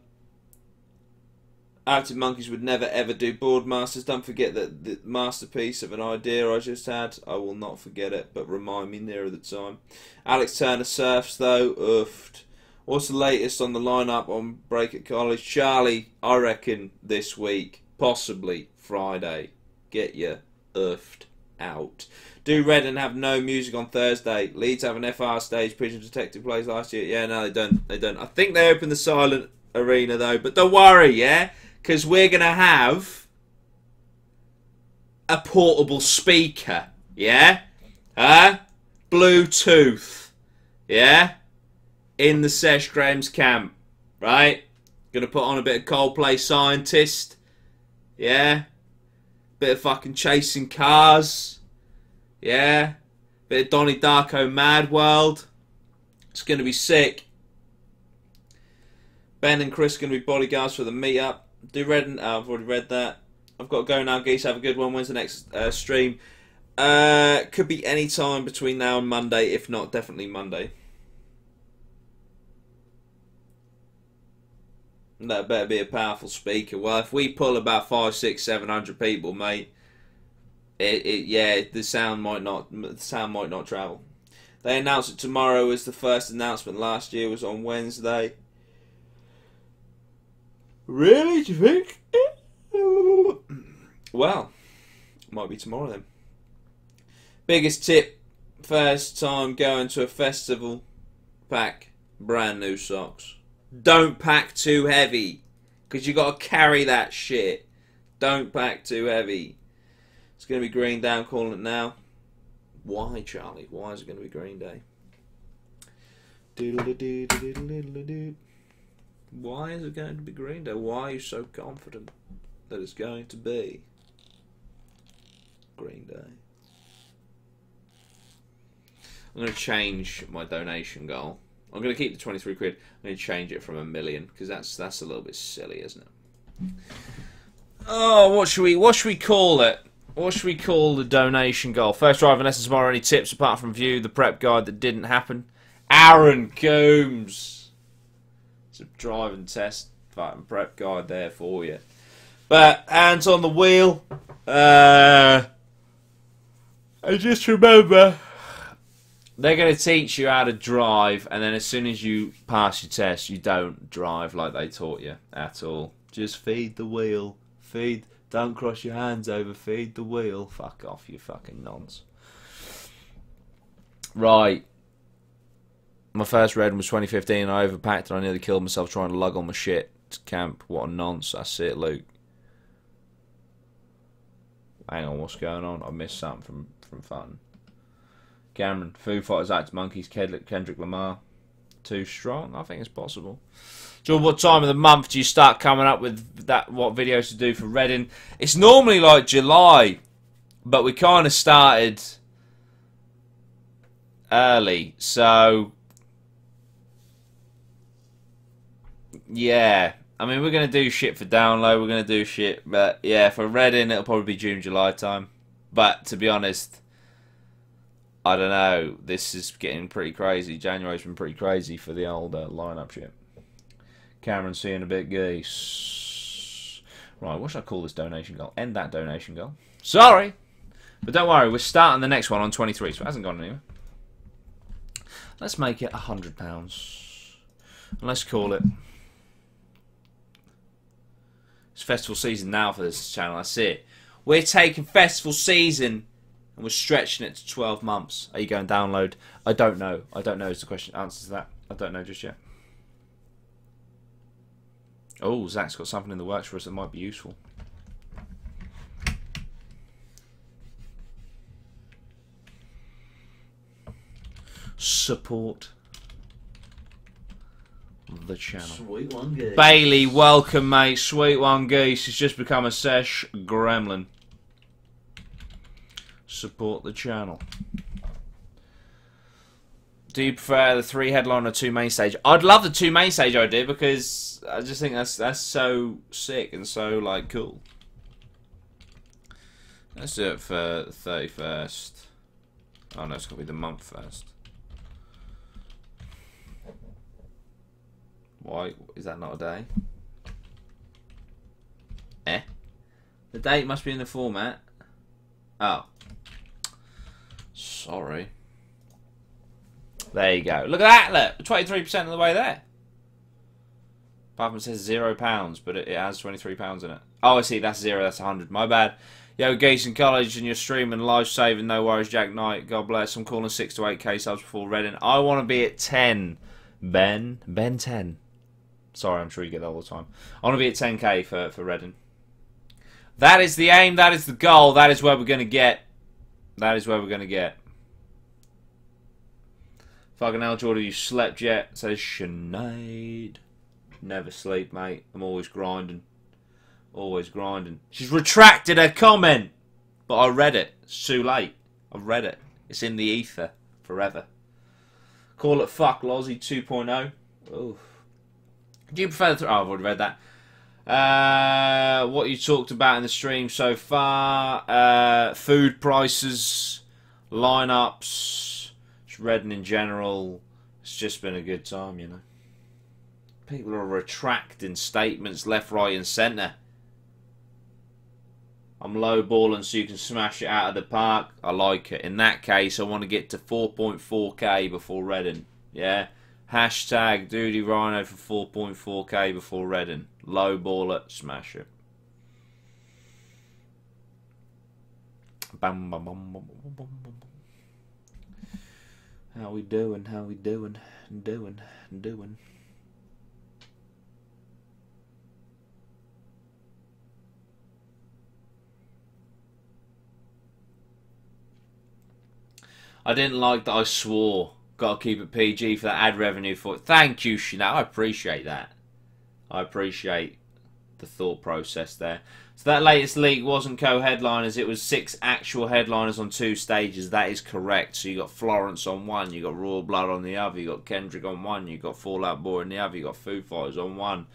Monkeys would never ever do Boardmasters. Don't forget that the masterpiece of an idea I just had. I will not forget it, but remind me nearer the time. Alex Turner surfs though. Oofed. What's the latest on the lineup on break at college? Charlie, I reckon this week, possibly Friday. Get your oofed out. Do Reading have no music on Thursday? Leeds have an FR stage. Pigeon Detective plays last year. Yeah, no, they don't. They don't. I think they opened the silent arena though. But don't worry, yeah, because we're gonna have a portable speaker. Yeah, Bluetooth. Yeah, in the Sesh Grams camp. Right. Gonna put on a bit of Coldplay Scientist. Yeah. Bit of fucking Chasing Cars. Yeah. Bit of Donnie Darko Mad World. It's going to be sick. Ben and Chris are going to be bodyguards for the meetup. Do Reading. Oh, I've already read that. I've got to go now, geese. Have a good one. When's the next stream? Could be any time between now and Monday. If not, definitely Monday. That better be a powerful speaker. Well, if we pull about 500, 600, 700 people, mate, Yeah, the sound might not travel. They announced it tomorrow as the first announcement. Last year was on Wednesday. Really? Do you think? Well, might be tomorrow then. Biggest tip: first time going to a festival, pack brand new socks. Don't pack too heavy, because you got to carry that shit. Don't pack too heavy. It's going to be Green Day, I'm calling it now. Why, Charlie? Why is it going to be Green Day? Why is it going to be Green Day? Why are you so confident that it's going to be Green Day? I'm going to change my donation goal. I'm going to keep the 23 quid. I'm going to change it from $1 million, because that's a little bit silly, isn't it? Oh, what should we call it? What should we call the donation goal? First driving lesson tomorrow. Any tips apart from view the prep guide that didn't happen? Aaron Coombs. It's a driving test fucking prep guide there for you. But hands on the wheel. And just remember, they're going to teach you how to drive, and then as soon as you pass your test, you don't drive like they taught you at all. Just feed the wheel. Feed. Don't cross your hands over. Feed the wheel. Fuck off, you fucking nonce. Right. My first Reading was 2015. I overpacked and I nearly killed myself trying to lug on my shit to camp. What a nonce. That's it, Luke. Hang on, what's going on? I missed something from fun. Cameron, Foo Fighters, Arctic Monkeys, Kendrick Lamar. Too strong? I think it's possible. George, what time of the month do you start coming up with that? What videos to do for Reading? It's normally like July, but we kind of started early, so yeah. I mean, we're gonna do shit for download. We're gonna do shit, but yeah, for Reading it'll probably be June, July time. But to be honest, I don't know. This is getting pretty crazy. January's been pretty crazy for the old lineup shit. Cameron, see you in a bit, geese. Right, what should I call this donation goal? End that donation goal. Sorry! But don't worry, we're starting the next one on 23, so it hasn't gone anywhere. Let's make it £100. And let's call it... It's festival season now for this channel, that's it. We're taking festival season and we're stretching it to 12 months. Are you going download? I don't know. I don't know is the question. Answer to that. I don't know just yet. Oh, Zach's got something in the works for us that might be useful. Support the channel. Sweet one, geese. Bailey, welcome, mate. Sweet one, geese. He's just become a sesh gremlin. Support the channel. Do you prefer the 3 headline or 2 main stage? I'd love the 2 main stage idea because I just think that's so sick and so like cool. Let's do it for the 31st. Oh no, it's got to be the month first. Why is that not a day? Eh? The date must be in the format. Oh. Sorry. There you go. Look at that, look. 23% of the way there. Apart from it says £0, but it has £23 in it. Oh, I see. That's 0. That's 100. My bad. Yo, Geese in college and you're streaming live saving. No worries, Jack Knight. God bless. I'm calling 6 to 8k subs before Reading. I want to be at 10. Ben 10. Sorry, I'm sure you get that all the time. I want to be at 10k for Reading. That is the aim. That is the goal. That is where we're going to get. That is where we're going to get. Fucking hell, Jordan, you slept yet? Says Sinead. Never sleep, mate. I'm always grinding. Always grinding. She's retracted her comment. But I read it. It's too late. I've read it. It's in the ether. Forever. Call it fuck, Lozzie 2.0. Oof. Do you prefer the... Oh, I've already read that. What you talked about in the stream so far. Food prices. Lineups. Reading in general, it's just been a good time, you know. People are retracting statements left, right and centre. I'm low balling so you can smash it out of the park. I like it. In that case, I want to get to 4.4k before Reading. Yeah? Hashtag Dudey Rhino for 4.4k before Reading. Low ball it, smash it. Bam, bam, bam, bam, bam, bam, bam. How we doing? How we doing? Doing. I didn't like that I swore. Gotta keep it PG for that ad revenue for it. Thank you, Shana. I appreciate that. I appreciate the thought process there. So that latest leak wasn't co-headliners. It was 6 actual headliners on 2 stages. That is correct. So you got Florence on one. You got Royal Blood on the other. You got Kendrick on one. You got Fall Out Boy on the other. You got Foo Fighters on one.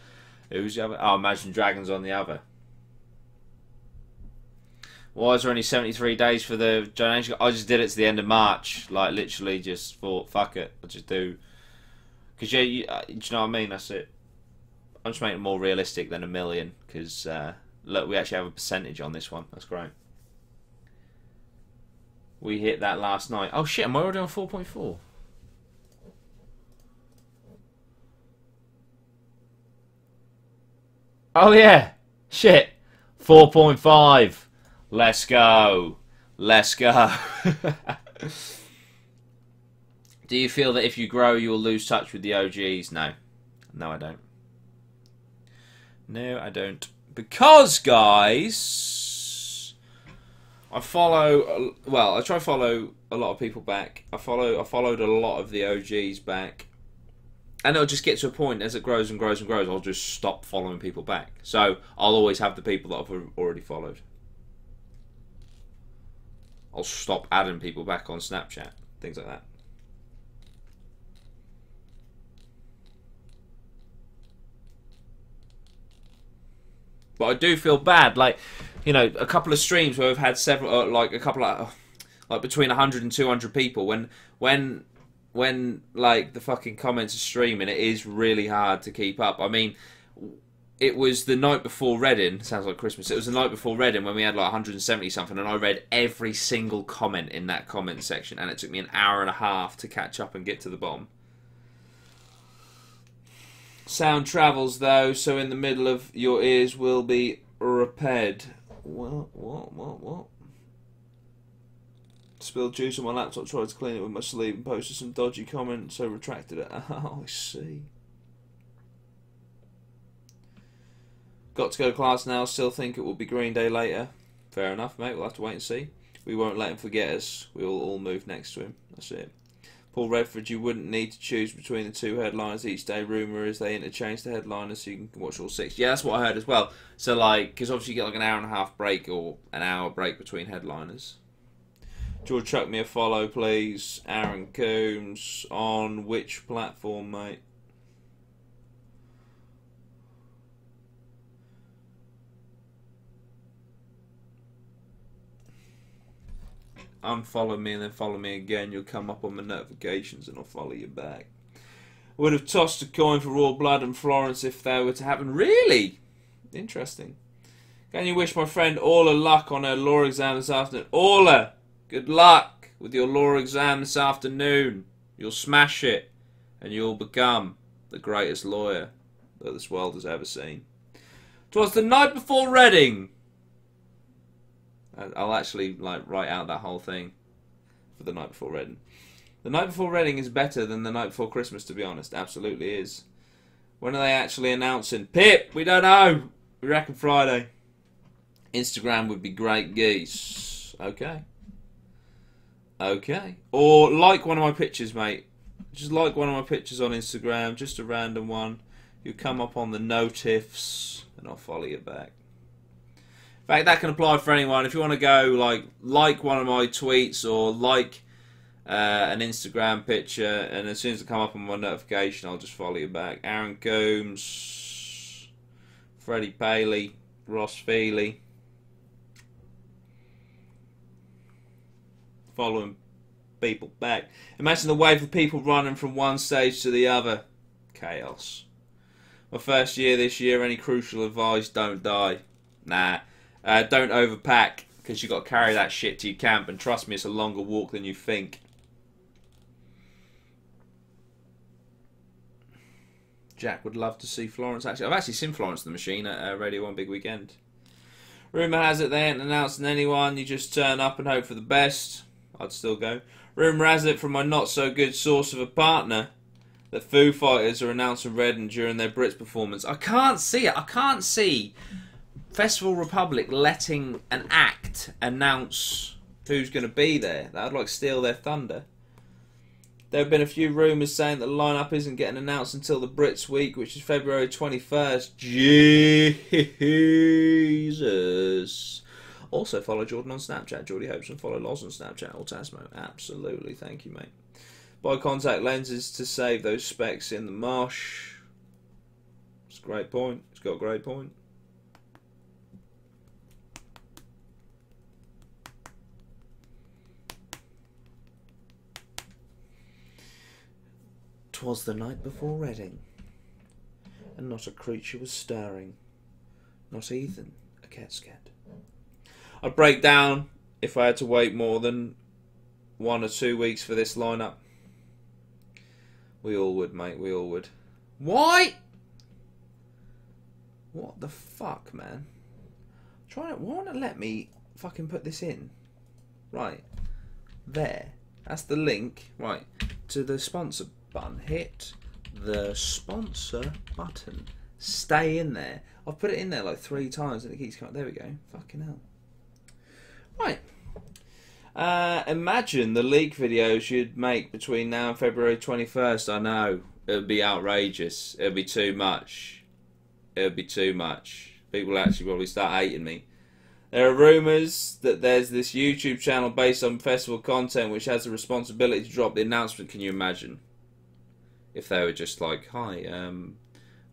Who's the other? Oh, Imagine Dragons on the other. Why is there only 73 days for the donation? I just did it to the end of March. Like, literally just thought, fuck it. I'll just do... Because, yeah, do you know what I mean? That's it. I'm just making it more realistic than a million. Because, look, we actually have a percentage on this one. That's great. We hit that last night. Oh, shit, am I already on 4.4? Oh, yeah. Shit. 4.5. Let's go. Let's go. Do you feel that if you grow, you'll lose touch with the OGs? No. No, I don't. No, I don't. Because, guys, I follow... Well, I try to follow a lot of people back. I followed a lot of the OGs back. And it'll just get to a point, as it grows and grows and grows, I'll just stop following people back. So, I'll always have the people that I've already followed. I'll stop adding people back on Snapchat. Things like that. But I do feel bad. Like, you know, a couple of streams where we've had several, like, a couple of, like, between 100 and 200 people. When like, the fucking comments are streaming, it is really hard to keep up. I mean... It was the night before Reading. Sounds like Christmas. It was the night before Reading when we had like 170 something, and I read every single comment in that comment section, and it took me an hour and a half to catch up and get to the bottom. Sound travels though, so in the middle of your ears will be repaired. What? Spilled juice on my laptop. Tried to clean it with my sleeve and posted some dodgy comments, so retracted it. Oh, I see. Got to go to class now, still think it will be Green Day later. Fair enough, mate, we'll have to wait and see. We won't let him forget us. We will all move next to him. That's it. Paul Redford, you wouldn't need to choose between the 2 headliners each day. Rumour is they interchange the headliners so you can watch all 6. Yeah, that's what I heard as well. So, like, because obviously you get like an hour and a half break or an hour break between headliners. George, chuck me a follow, please. Aaron Coombs, on which platform, mate? Unfollow me and then follow me again. You'll come up on my notifications and I'll follow you back. Would have tossed a coin for Royal Blood and Florence if they were to happen. Really? Interesting. Can you wish my friend Orla luck on her law exam this afternoon? Orla, good luck with your law exam this afternoon. You'll smash it and you'll become the greatest lawyer that this world has ever seen. 'Twas the night before Reading. I'll actually like write out that whole thing for the night before Reading. The night before Reading is better than the night before Christmas, to be honest. Absolutely is. When are they actually announcing? Pip, we don't know. We reckon Friday. Instagram would be great, geese. Okay. Okay. Or like one of my pictures, mate. Just like one of my pictures on Instagram. Just a random one. You come up on the notifs and I'll follow you back. In fact, that can apply for anyone. If you want to go like one of my tweets or like an Instagram picture, and as soon as I come up on my notification, I'll just follow you back. Aaron Coombs, Freddie Paley, Ross Feely. Following people back. Imagine the wave of people running from one stage to the other. Chaos. My first year this year, any crucial advice, don't die. Nah. Don't overpack, because you've got to carry that shit to your camp, and trust me, it's a longer walk than you think. Jack would love to see Florence. Actually, I've actually seen Florence the Machine at Radio 1 Big Weekend. Rumour has it they ain't announcing anyone. You just turn up and hope for the best. I'd still go. Rumour has it from my not-so-good source of a partner that Foo Fighters are announcing Reading during their Brits performance. I can't see it. I can't see Festival Republic letting an act announce who's going to be there. That would like steal their thunder. There have been a few rumours saying that the lineup isn't getting announced until the Brits week, which is February 21st. Jesus. Also follow Jordan on Snapchat, Geordie Hopes, and follow Loz on Snapchat or Tasmo. Absolutely, thank you, mate. Buy contact lenses to save those specs in the marsh. It's a great point. It's got a great point. "'Twas the night before Reading, and not a creature was stirring, not even a cat's cat. I'd break down if I had to wait more than 1 or 2 weeks for this lineup. We all would, mate, we all would. Why? What the fuck, man? Why won't it let me fucking put this in? Right, there. That's the link, right, to the sponsor button. Hit the sponsor button. Stay in there. I've put it in there like 3 times and it keeps coming. There we go. Fucking hell. Right. Imagine the leak videos you'd make between now and February 21st. I know. It would be outrageous. It would be too much. It would be too much. People actually probably start hating me. There are rumours that there's this YouTube channel based on festival content which has the responsibility to drop the announcement. Can you imagine? If they were just like, "Hi,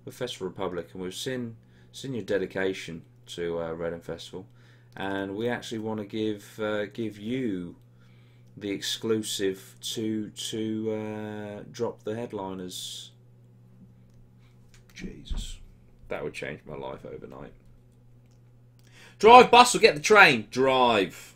we're Festival Republic and we've seen your dedication to Reading Festival, and we actually want to give you the exclusive to drop the headliners." Jesus, that would change my life overnight. Drive, bus, or get the train. Drive.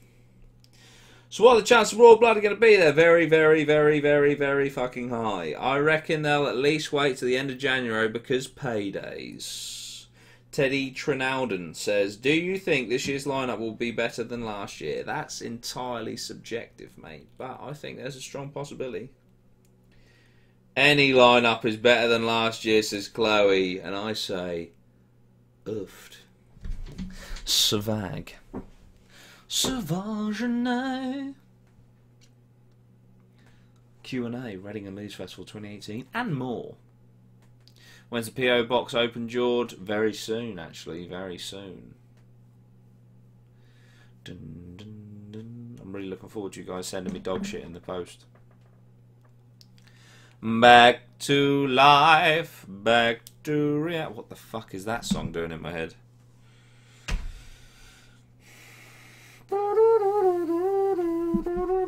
So what are the chances Royal Blood are going to be there? Very, very, very, very, very fucking high. I reckon they'll at least wait to the end of January because paydays. Teddy Trinalden says, "Do you think this year's lineup will be better than last year?" That's entirely subjective, mate. But I think there's a strong possibility. "Any lineup is better than last year," says Chloe. And I say, oofed. Savag. Sauvage. QnA, Reading and Leeds Festival 2018, and more. When's the PO box open, Jord? Very soon, actually, very soon. Dun, dun, dun. I'm really looking forward to you guys sending me dog shit in the post. Back to life, back to reality. What the fuck is that song doing in my head?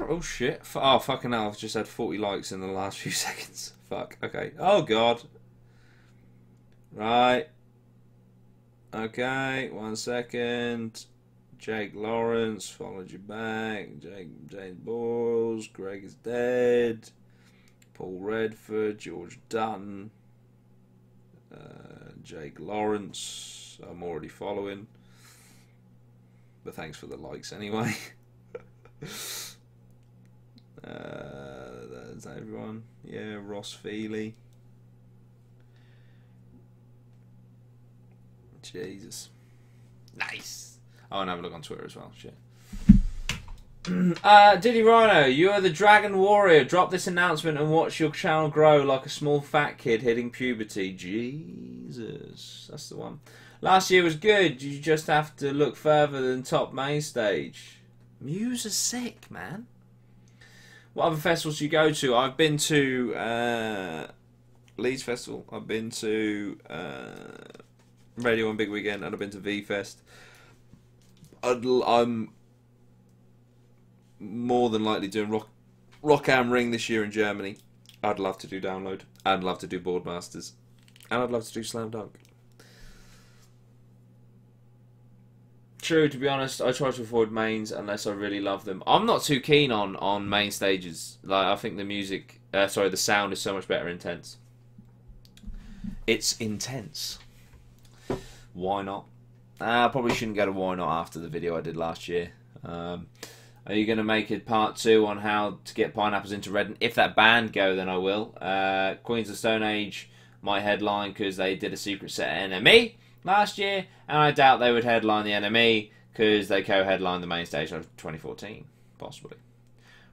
Oh shit. Oh fucking hell, I've just had 40 likes in the last few seconds. Fuck, okay. Oh god. Right. Okay, 1 second. Jake Lawrence, followed you back. James Boyles, Greg is dead. Paul Redford, George Dutton. Jake Lawrence, I'm already following. But thanks for the likes anyway. That's everyone. Yeah, Ross Feely. Jesus. Nice. Oh, and have a look on Twitter as well. Shit. Dudey Rhino, you are the Dragon Warrior. Drop this announcement and watch your channel grow like a small fat kid hitting puberty. Jesus. That's the one. Last year was good. You just have to look further than top main stage. Muse is sick, man. What other festivals do you go to? I've been to Leeds Festival. I've been to Radio 1 Big Weekend, and I've been to V-Fest. I'm more than likely doing Rock Am Ring this year in Germany. I'd love to do Download. I'd love to do Boardmasters. And I'd love to do Slam Dunk. True, to be honest, I try to avoid mains unless I really love them. I'm not too keen on main stages. Like, I think the music, the sound is so much better intense. It's intense. Why not? I probably shouldn't go to why not after the video I did last year. Are you going to make a part 2 on how to get pineapples into Reading? If that band go, then I will. Queens of Stone Age might headline because they did a secret set at NME last year, and I doubt they would headline the NME because they co-headlined the main stage of 2014, possibly.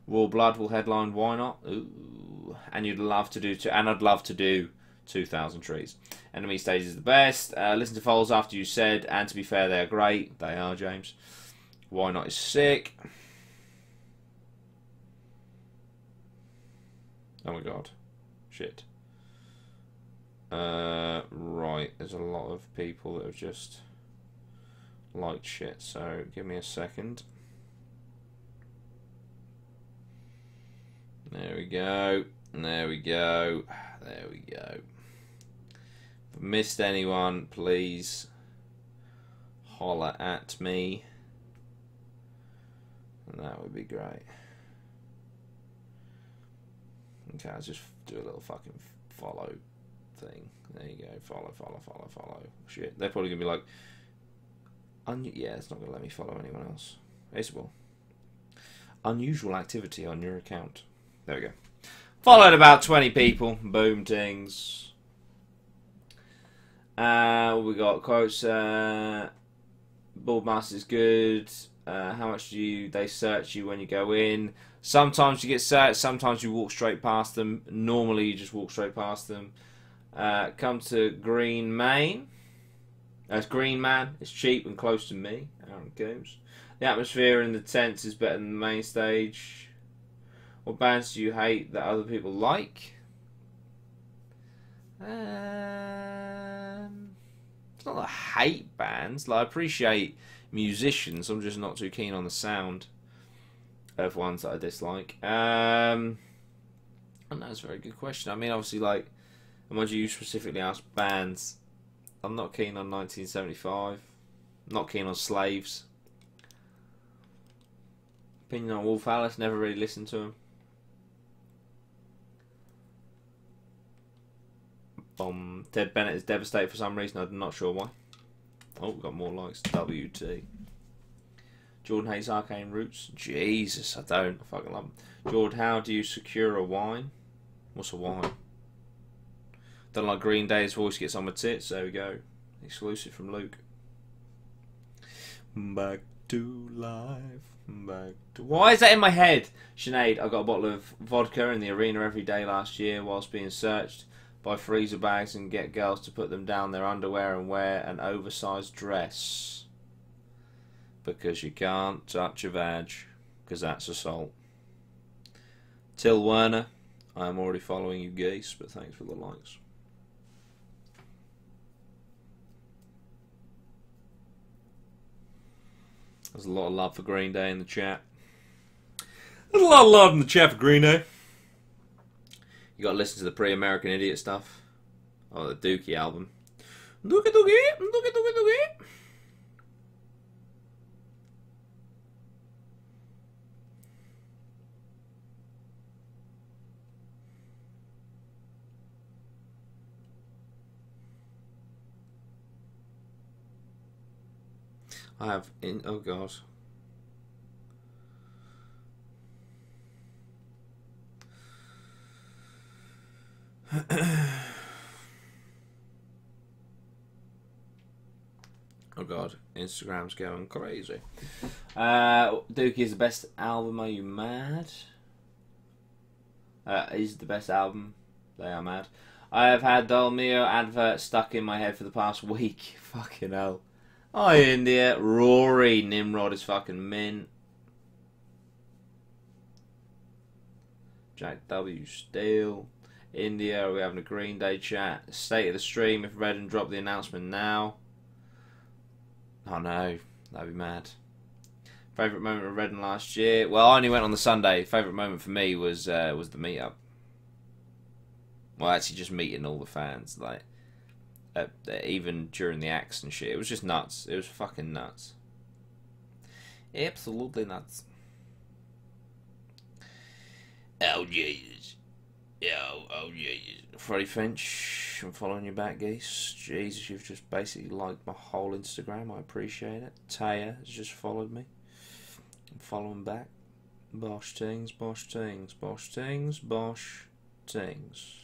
Raw Blood will headline Why Not? Ooh, and you'd love to do I'd love to do 2,000 Trees. Enemy stage is the best. Listen to Foals after you said, and to be fair, they are great. They are, James. Why Not is sick. Oh my god. Shit. Right, there's a lot of people that have just liked shit, so give me a second. There we go. There we go. There we go. If I missed anyone, please holler at me. And that would be great. Okay, I'll just do a little fucking follow thing. There you go. Follow, follow, follow, follow. Shit. They're probably going to be like, yeah, it's not going to let me follow anyone else. Yes, it will. Unusual activity on your account. There we go. Followed about 20 people. Boom tings. We got quotes. Boardmaster's good. How much do they search you when you go in? Sometimes you get searched. Sometimes you walk straight past them. Normally you just walk straight past them. Come to Green Main. That's Green Man. It's cheap and close to me. Aaron Coombs. The atmosphere in the tents is better than the main stage. What bands do you hate that other people like? It's not that I hate bands. Like, I appreciate musicians. I'm just not too keen on the sound of ones that I dislike. And that's a very good question. I mean, obviously, like, imagine you specifically ask bands. I'm not keen on 1975. Not keen on Slaves. Opinion on Wolf Alice. Never really listened to him. Ted Bennett is devastated for some reason. I'm not sure why. Oh, we've got more likes. WT. Jordan hates Arcane Roots. Jesus, I don't. I fucking love him. Jordan, how do you secure a wine? What's a wine? Don't like Green Day. His voice gets on my tits. There we go. Exclusive from Luke. Back to life. Back to... Why is that in my head? Sinead, I got a bottle of vodka in the arena every day last year whilst being searched by freezer bags and get girls to put them down their underwear and wear an oversized dress. Because you can't touch a vag. Because that's assault. Till Werner, I am already following you geese, but thanks for the likes. There's a lot of love for Green Day in the chat. There's a lot of love in the chat for Green Day. You got to listen to the pre-American Idiot stuff. Oh, the Dookie album. Dookie, dookie, dookie, dookie, dookie. I have in... Oh, God. Oh god, Instagram's going crazy. Dookie is the best album. Are you mad? Is the best album. They are mad. I have had Dolmio advert stuck in my head for the past week. Fucking hell. Hi India. Rory Nimrod is fucking mint. Jack W. Steele. India, are we having a Green Day chat? State of the stream, if Reading drop the announcement now. Oh no, that'd be mad. Favourite moment of Reading last year? Well, I only went on the Sunday. Favourite moment for me was the meet-up. Well, actually just meeting all the fans, like, even during the acts and shit. It was just nuts. It was fucking nuts. Absolutely nuts. Oh, Jesus. Oh, Jesus. Freddie Finch, I'm following you back, geese. Jesus, you've just basically liked my whole Instagram. I appreciate it. Taya has just followed me. I'm following back. Bosh tings, bosh tings, bosh tings, bosh tings.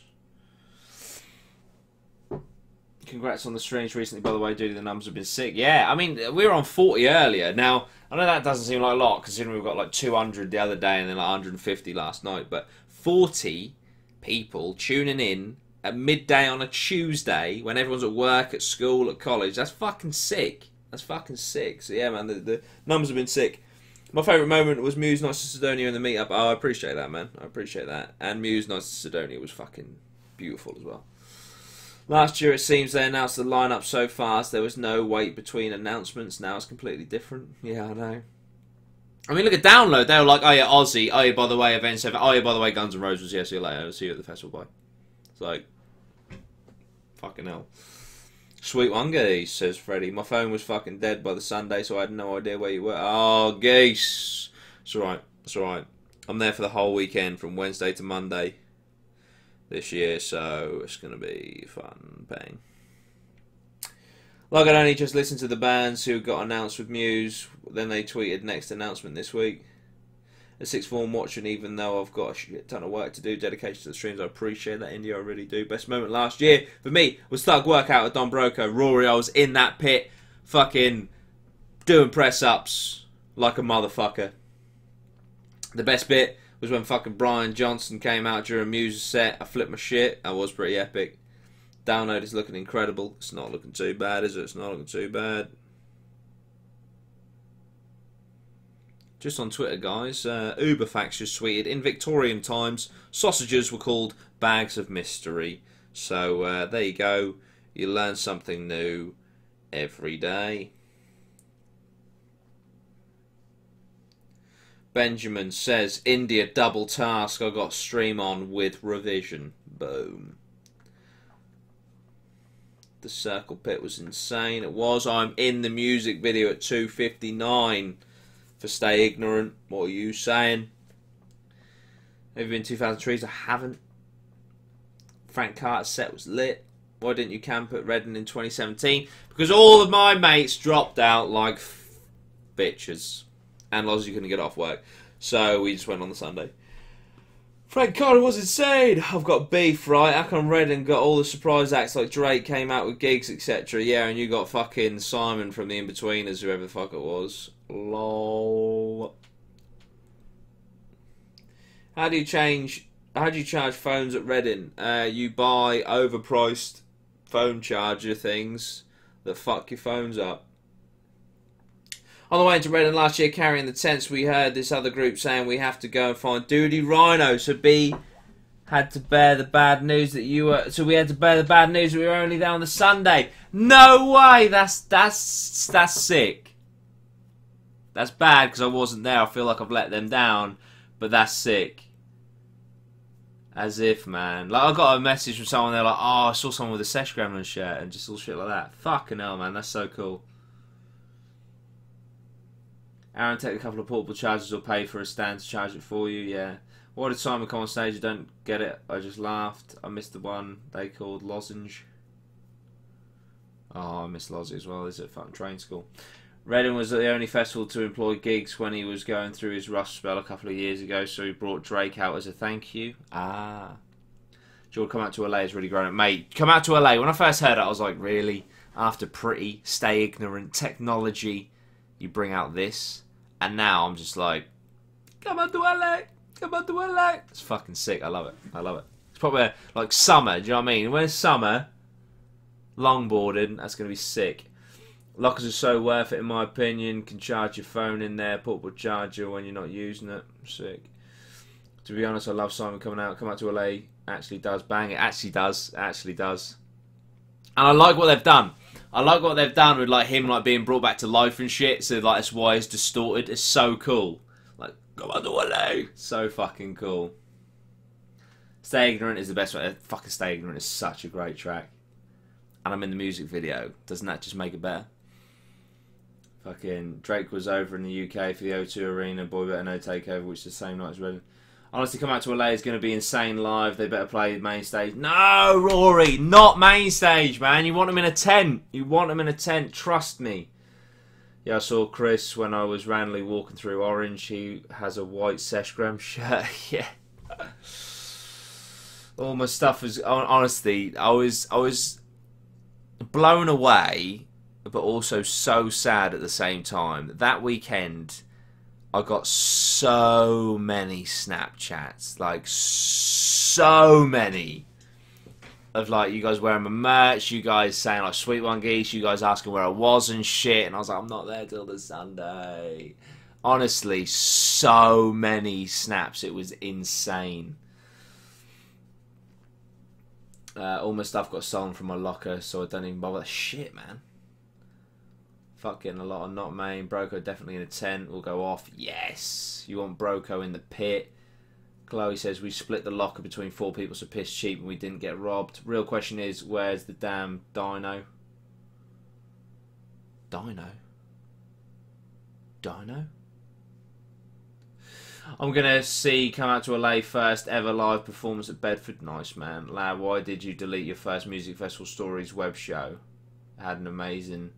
Congrats on the streams recently, by the way, Dudey. The numbers have been sick. Yeah, I mean, we were on 40 earlier. Now, I know that doesn't seem like a lot, considering we've got like 200 the other day and then like 150 last night. But 40 people tuning in at midday on a Tuesday when everyone's at work, at school, at college. That's fucking sick. That's fucking sick. So yeah, man, the numbers have been sick. My favourite moment was Muse Nice to Sidonia in the meetup. Oh, I appreciate that, man. I appreciate that. And Muse Nice to Sidonia was fucking beautiful as well. Last year, it seems they announced the lineup so fast there was no wait between announcements. Now it's completely different. Yeah, I know. I mean, look at Download. They were like, oh yeah, Aussie. Oh yeah, by the way, Event 7. Oh yeah, by the way, Guns N' Roses. Yeah, see you later. I'll see you at the festival. Bye. It's like, fucking hell. Sweet one, geese, says Freddie. My phone was fucking dead by the Sunday, so I had no idea where you were. Oh, geese. It's alright. It's alright. I'm there for the whole weekend from Wednesday to Monday this year, so it's going to be fun. Bang. Like, I'd only just listened to the bands who got announced with Muse, then they tweeted next announcement this week. A sixth form watching, even though I've got a shit ton of work to do, dedication to the streams, I appreciate that, India, I really do. Best moment last year for me was Thug Workout with Don Broco. Rory, I was in that pit, fucking doing press-ups like a motherfucker. The best bit was when fucking Brian Johnson came out during Muse's set. I flipped my shit. That was pretty epic. Download is looking incredible. It's not looking too bad, is it? It's not looking too bad. Just on Twitter, guys, Uberfax just tweeted, in Victorian times, sausages were called bags of mystery. So there you go. You learn something new every day. Benjamin says, India double task. I got stream on with revision. Boom. The circle pit was insane. It was. I'm in the music video at 2:59 for Stay Ignorant. What are you saying? Have you been 2000 Trees? I haven't. Frank Carter's set was lit. Why didn't you camp at Reading in 2017? Because all of my mates dropped out like bitches. And Lozzie couldn't get off work. So we just went on the Sunday. Frank Carter was insane. I've got beef, right? How come Reading got all the surprise acts like Drake came out with gigs, etc. Yeah, and you got fucking Simon from the In-Betweeners, whoever the fuck it was. LOL. How do you charge phones at Reading? You buy overpriced phone charger things that fuck your phones up. On the way into Reading last year, carrying the tents, we heard this other group saying we have to go and find Dudey Rhino. So B had to bear the bad news that you were. So we had to bear the bad news that we were only there on the Sunday. No way. That's sick. That's bad because I wasn't there. I feel like I've let them down, but that's sick. As if, man. Like, I got a message from someone. They're like, "Oh, I saw someone with a Sesh Gremlin shirt," and just all shit like that. Fucking hell, man. That's so cool. Aaron, take a couple of portable chargers or pay for a stand to charge it for you. Yeah. Why did Simon come on stage? I don't get it. I just laughed. I missed the one they called Lozenge. Oh, I missed Lozzie as well. Is it fucking train school? Reading was the only festival to employ gigs when he was going through his rust spell a couple of years ago, so he brought Drake out as a thank you. Ah. George, come out to LA is really grown up. Mate, come out to LA. When I first heard it, I was like, really? After Pretty, Stay Ignorant, Technology, you bring out this? And now I'm just like, come on to LA, come on to LA. It's fucking sick. I love it. I love it. It's probably like summer. Do you know what I mean? When it's summer, longboarding, that's going to be sick. Lockers are so worth it in my opinion. Can charge your phone in there, portable charger when you're not using it. Sick. To be honest, I love Simon coming out. Come out to LA. Actually does bang. It actually does. Actually does. And I like what they've done. I like what they've done with like him like being brought back to life and shit. So like that's why it's distorted. It's so cool. Like, come on to LA. So fucking cool. Stay Ignorant is the best one. Fucking Stay Ignorant is such a great track. And I'm in the music video. Doesn't that just make it better? Fucking Drake was over in the UK for the O2 Arena. Boy Better Know Takeover, which is the same night as Reading. Honestly, Come Out to LA is going to be insane live. They better play main stage. No, Rory, not main stage, man. You want them in a tent. You want them in a tent. Trust me. Yeah, I saw Chris when I was randomly walking through Orange. He has a white Seshgram shirt. Yeah. All my stuff was... Honestly, I was blown away, but also so sad at the same time. That weekend, I got so many Snapchats. Like, so many. Of, like, you guys wearing my merch, you guys saying, like, Sweet One Geese, you guys asking where I was and shit. And I was like, I'm not there till the Sunday. Honestly, so many snaps. It was insane. All my stuff got stolen from my locker, so I don't even bother. Shit, man. Fucking a lot of not main. Broco definitely in a tent. Will go off. Yes. You want Broco in the pit. Chloe says we split the locker between 4 people, so piss cheap and we didn't get robbed. Real question is, where's the damn dino? Dino? I'm going to see Come Out to LA first ever live performance at Bedford. Nice, man. Lad, why did you delete your first Music Festival Stories web show? It had an amazing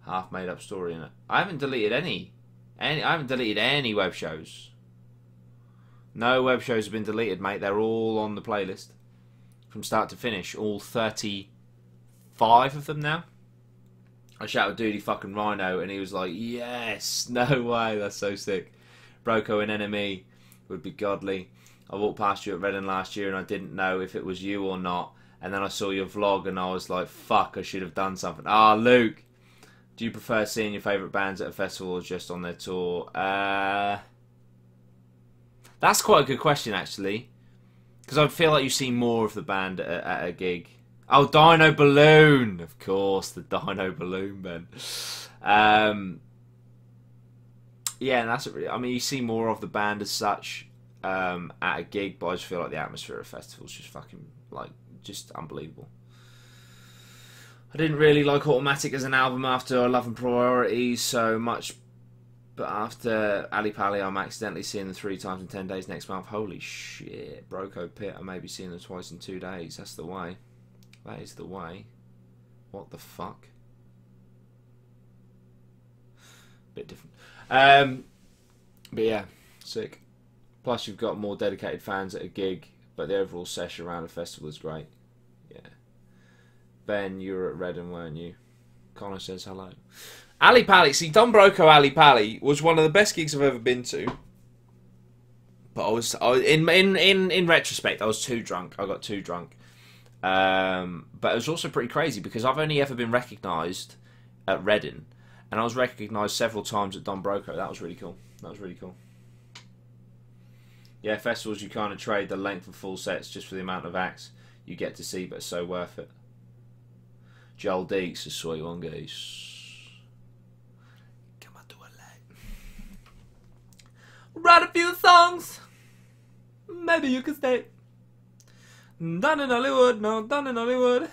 half made up story in it. I haven't deleted any. I haven't deleted any web shows. No web shows have been deleted, mate. They're all on the playlist. From start to finish. All 35 of them now. I shouted Dudey fucking Rhino and he was like, yes! No way, that's so sick. Broco and NME would be godly. I walked past you at Reading last year and I didn't know if it was you or not. And then I saw your vlog and I was like, fuck, I should have done something. Ah, Luke! Do you prefer seeing your favourite bands at a festival or just on their tour? That's quite a good question, actually. Because I feel like you see more of the band at a gig. Oh, Dino Balloon! Of course, the Dino Balloon, man. Yeah, and that's really... I mean, you see more of the band as such at a gig, but I just feel like the atmosphere at festivals is just fucking, like, just unbelievable. I didn't really like Automatic as an album after I Love and Priorities so much, but after Ali Pali, I'm accidentally seeing them 3 times in 10 days next month. Holy shit. Broco Pit, I may be seeing them twice in 2 days. That's the way. That is the way. What the fuck? Bit different. But yeah, sick. Plus you've got more dedicated fans at a gig, but the overall session around a festival is great. Yeah. Ben, you were at Reading, weren't you? Connor says hello. Ali Pali, see, Don Broco Ali Pali was one of the best gigs I've ever been to. But in retrospect, I was too drunk. I got too drunk. But it was also pretty crazy because I've only ever been recognised at Reading, and I was recognised several times at Don Broco. That was really cool. That was really cool. Yeah, festivals you kind of trade the length of full sets just for the amount of acts you get to see, but it's so worth it. Joel Deeks is Sweet One Geese. Come on to LA. Write a few songs. Maybe you can stay. Done in Hollywood, no, done in Hollywood.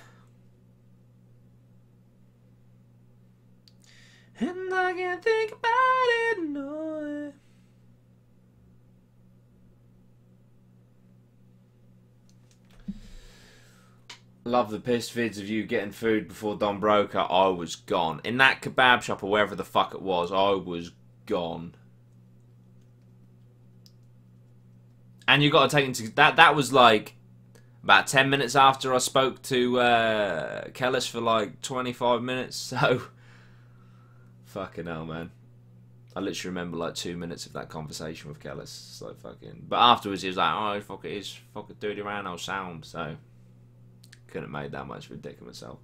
And I can't think about it, no. Love the pissed vids of you getting food before Don Broco. I was gone. In that kebab shop or wherever the fuck it was, I was gone. And you got to take into... That was like about 10 minutes after I spoke to Kellis for like 25 minutes, so... Fucking hell, man. I literally remember like 2 minutes of that conversation with Kellis. It's like fucking... But afterwards he was like, oh, fuck it is. Fucking Dudey Rhino sound, so... Couldn't have made that much of a dick of myself.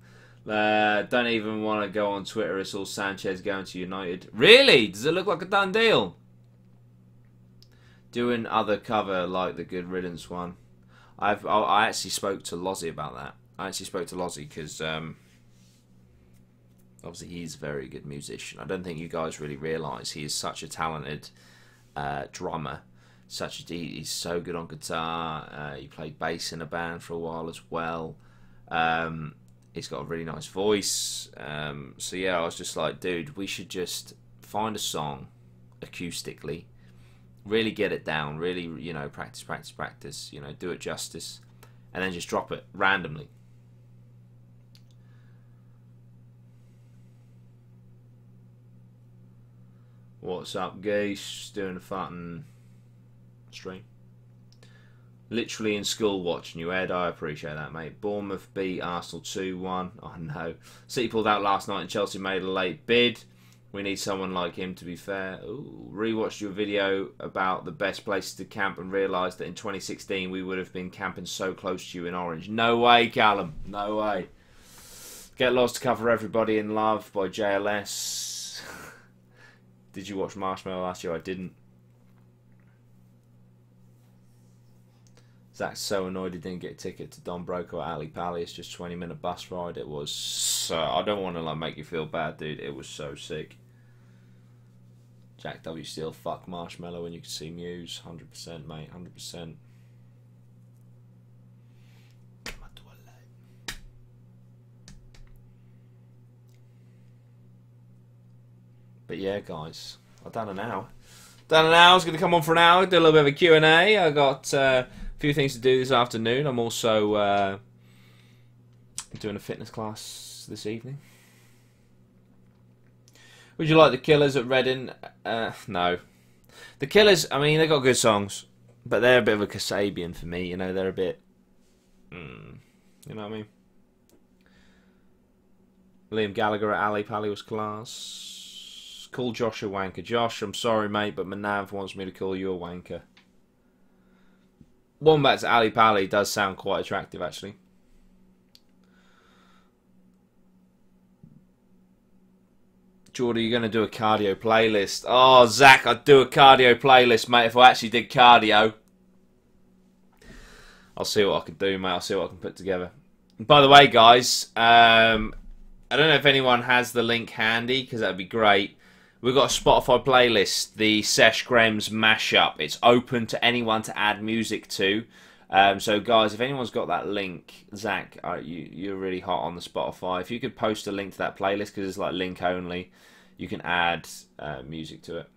Don't even want to go on Twitter. It's all Sanchez going to United. Really? Does it look like a done deal? Doing other cover like the Good Riddance one. I actually spoke to Lozzie about that. I actually spoke to Lozzie because obviously he's a very good musician. I don't think you guys really realise he is such a talented drummer. He's so good on guitar. He played bass in a band for a while as well. He's got a really nice voice. So yeah, I was just like, dude, we should just find a song acoustically, really get it down, really, you know, practice, you know, do it justice, and then just drop it randomly. What's up, geese? Doing a fucking stream. Literally in school watching you, Ed. I appreciate that, mate. Bournemouth beat Arsenal 2-1. I know. City pulled out last night and Chelsea made a late bid. We need someone like him, to be fair. Ooh, rewatched your video about the best places to camp and realised that in 2016 we would have been camping so close to you in Orange. No way, Callum. No way. Get Lost to Cover Everybody in Love by JLS. Did you watch Marshmallow last year? I didn't. Zach's so annoyed he didn't get a ticket to Don Broco at Ali Pally. It's just 20-minute bus ride. It was so... I don't want to like make you feel bad, dude. It was so sick. Jack W. Steele, fuck Marshmallow when you can see Muse. 100%, mate. 100%. But yeah, guys, I've done an hour. I was going to come on for an hour, do a little bit of a Q&A. I got a few things to do this afternoon. I'm also doing a fitness class this evening. Would you like the Killers at Reading? No. The Killers, I mean, they got good songs, but they're a bit of a Kasabian for me. You know, they're a bit... you know what I mean? Liam Gallagher at Ali Pally was class. Call Josh a wanker. Josh, I'm sorry, mate, but my nav wants me to call you a wanker. Wombats at Ali Pally does sound quite attractive, actually. Jordy, you're going to do a cardio playlist. Oh, Zach, I'd do a cardio playlist, mate, if I actually did cardio. I'll see what I can do, mate. I'll see what I can put together. By the way, guys, I don't know if anyone has the link handy, because that would be great. We've got a Spotify playlist, the Sesh Grems mashup. It's open to anyone to add music to. So, guys, if anyone's got that link, Zach, you're really hot on the Spotify. If you could post a link to that playlist, because it's like link only, you can add music to it.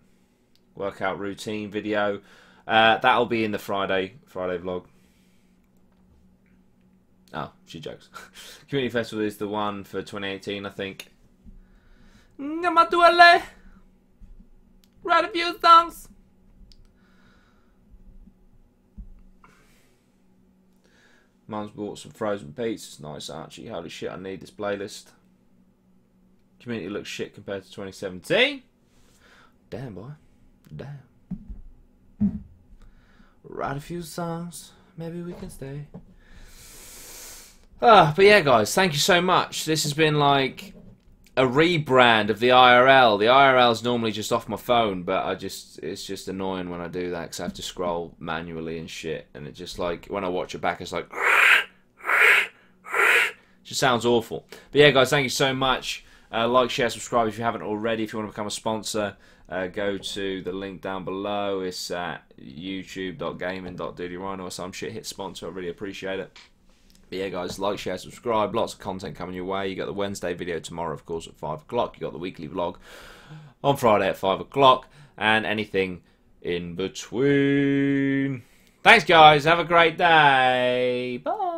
Workout routine video. That'll be in the Friday vlog. Oh, she jokes. Community Festival is the one for 2018, I think. Write a few songs. Mum's bought some frozen pizzas. Nice, Archie. Holy shit, I need this playlist. Community looks shit compared to 2017. Damn, boy. Damn. Write a few songs. Maybe we can stay. But yeah, guys, thank you so much. This has been like a rebrand of the IRL. The IRL is normally just off my phone, but it's just annoying when I do that because I have to scroll manually and shit. And it just like, when I watch it back, it's like... it just sounds awful. But yeah, guys, thank you so much. Like, share, subscribe if you haven't already. If you want to become a sponsor, go to the link down below. It's at youtube.gaming.Dudey Rhino or some shit. Hit sponsor. I really appreciate it. But yeah, guys, like, share, subscribe. Lots of content coming your way. You got the Wednesday video tomorrow, of course, at 5 o'clock. You got the weekly vlog on Friday at 5 o'clock. And anything in between. Thanks, guys. Have a great day. Bye.